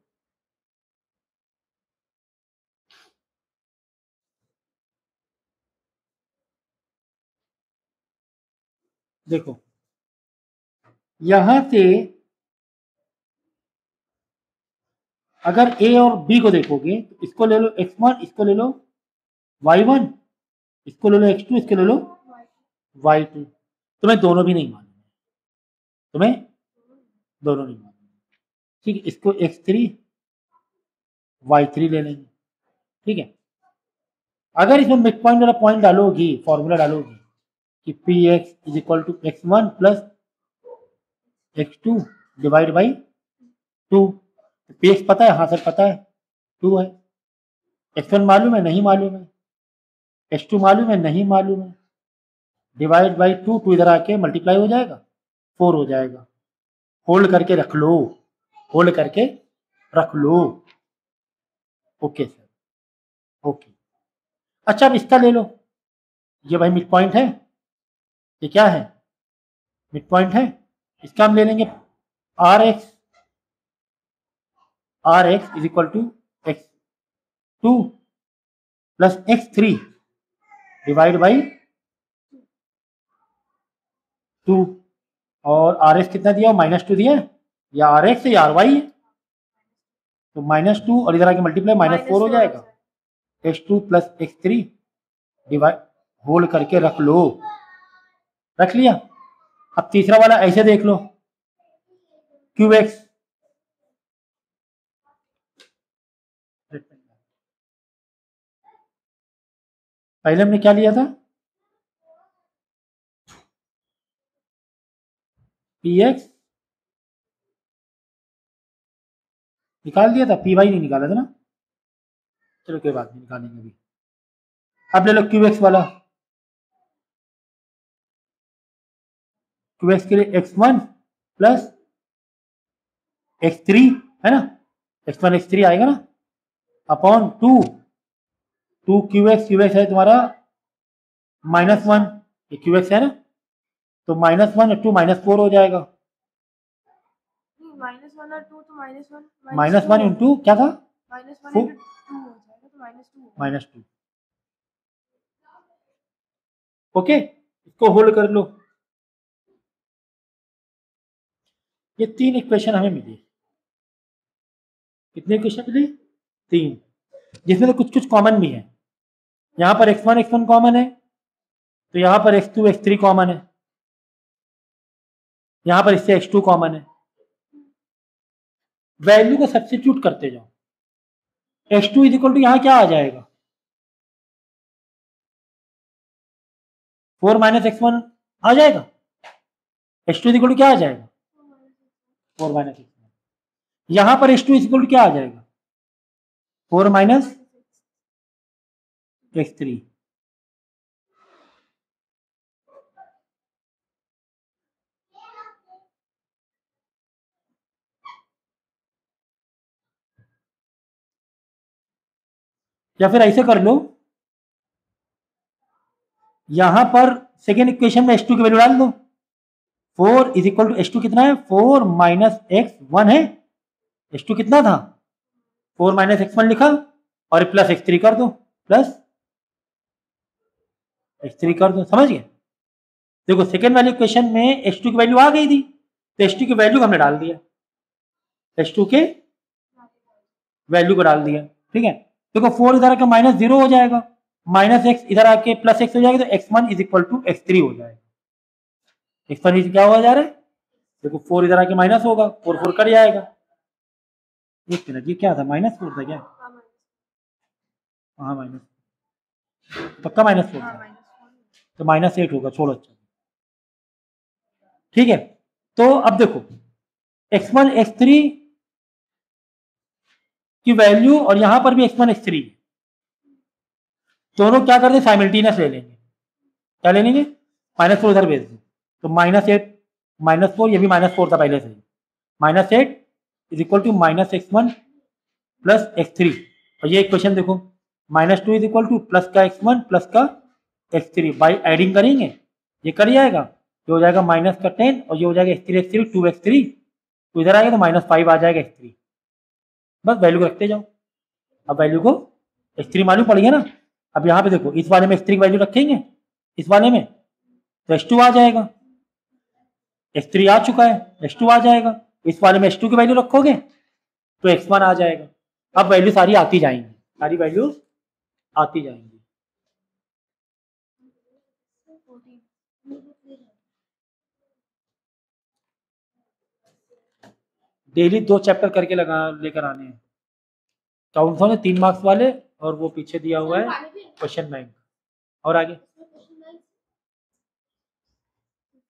देखो यहां से अगर ए और बी को देखोगे तो इसको ले लो x1, इसको ले लो y1, इसको ले लो x2, इसको ले लो y2। तुम्हें दोनों भी नहीं मालूम, तुम्हें दोनों नहीं मालूम, ठीक है। इसको x3 y3 ले लेंगे, ठीक है। अगर इसमें मिड पॉइंट वाला पॉइंट डालोगी, फॉर्मूला डालोगी कि P X is equal to x1 plus x2 divide by 2। P X पता है, हाँ सर पता है 2 है, x1 मालूम है नहीं मालूम है, x2 मालूम है नहीं मालूम है, डिवाइड बाई 2, 2 इधर आके मल्टीप्लाई हो जाएगा, 4 हो जाएगा। होल्ड करके रख लो, होल्ड करके रख लो, ओके सर, ओके। अच्छा अब इसका ले लो, ये भाई मिड पॉइंट है, ये क्या है, मिड पॉइंट है। इसका हम ले लेंगे R X is equal to x2 plus x3 divide by 2। और आर एक्स कितना दिया, -2 दिया है, या आर एक्स है या आर वाई है, तो -2 और इधर आके मल्टीप्लाई -4 हो जाएगा, x2 plus x3 divide, hold करके रख लो, रख लिया। अब तीसरा वाला ऐसे देख लो, क्यूब एक्स, पहले हमने क्या लिया था, पी एक्स निकाल दिया था, पी वाई नहीं निकाला था ना, चलो कोई बात नहीं, निकालेंगे अभी। अब ले लो क्यूब एक्स वाला, क्यूब एक्स के लिए x1 प्लस x3 है ना, x1 x3 आएगा ना, अपॉन 2 क्यू एक्स है तुम्हारा -1, ये क्यू एक्स है ना, तो -1 और 2 -4 हो जाएगा, -1 और 2 तो -1 इंटू क्या था, -1 इंटू 2 हो जाएगा, तो -2 -2, ओके। इसको होल्ड कर लो, ये 3 इक्वेशन हमें मिली, कितने इक्वेशन मिली, 3। जिसमें से कुछ कुछ कॉमन भी है। यहाँ पर x1 कॉमन है, तो यहाँ पर x2 x3 कॉमन है, यहाँ पर इससे x2 कॉमन है। वैल्यू को सब्स्टिट्यूट करते जाओ। x2 इज इक्वल टू यहाँ क्या आ जाएगा, 4 माइनस x1 आ जाएगा। x2 इज इक्वल टू क्या आ जाएगा, 4 माइनस x1। यहाँ पर x2 इज इक्वल टू क्या आ जाएगा, 4 माइनस x3। या फिर ऐसे कर लो, यहां पर सेकेंड इक्वेशन में h2 की वैल्यू डाल दो। 4 इज इक्वल टू h2 कितना है, 4 माइनस x1 है। h2 कितना था, 4 माइनस x1 लिखा और प्लस x3 कर दो, प्लस x3 कर दो। समझ गए? देखो सेकेंड वाली इक्वेशन में h2 की वैल्यू आ गई थी, तो h2 की वैल्यू हमने डाल दिया, h2 के वैल्यू को डाल दिया। ठीक है, देखो 4 इधर आके माइनस 0 हो जाएगा, माइनस x इधर आके प्लस x हो जाएगा, तो x1 is equal to x3 हो जाएगा। x1 इज क्या हो जा रहा है, देखो 4 इधर आके माइनस होगा, 4 4 कट जाएगा। एक मिनट, ये क्या था, -4 था क्या? हाँ माइनस, पक्का -4 था, तो -8 होगा, छोड़ो। अच्छा ठीक है, तो अब देखो x1 x3 की वैल्यू और यहां पर भी x1 x3 दोनों क्या करते हैं, साइमल्टेनियस ले लेंगे। क्या ले लेंगे, -4 इधर भेज दो, तो -8 -4, ये भी -4 था पहले से, -8 is equal to -x1 plus x3। और ये इक्वेशन देखो, -2 इज इक्वल टू प्लस का x1 प्लस का x3, बाई एडिंग करेंगे ये कर जाएगा, ये हो जाएगा -10 और ये हो जाएगा x3 2x3, तो इधर आएगा तो -5 आ जाएगा x3। बस वैल्यू को रखते जाओ। अब वैल्यू को x3 मालूम पड़ गया ना। अब यहाँ पे देखो, इस वाले में x3 की वैल्यू रखेंगे, इस वाले में तो h2 आ जाएगा, x3 आ चुका है, h2 आ जाएगा। इस वाले में h2 की वैल्यू रखोगे तो x1 आ जाएगा। अब वैल्यू सारी आती जाएंगी, सारी वैल्यू आती जाएंगी। डेली 2 चैप्टर करके लेकर आने हैं। कौन सा है, 3 मार्क्स वाले, और वो पीछे दिया हुआ है क्वेश्चन बैंक। और आगे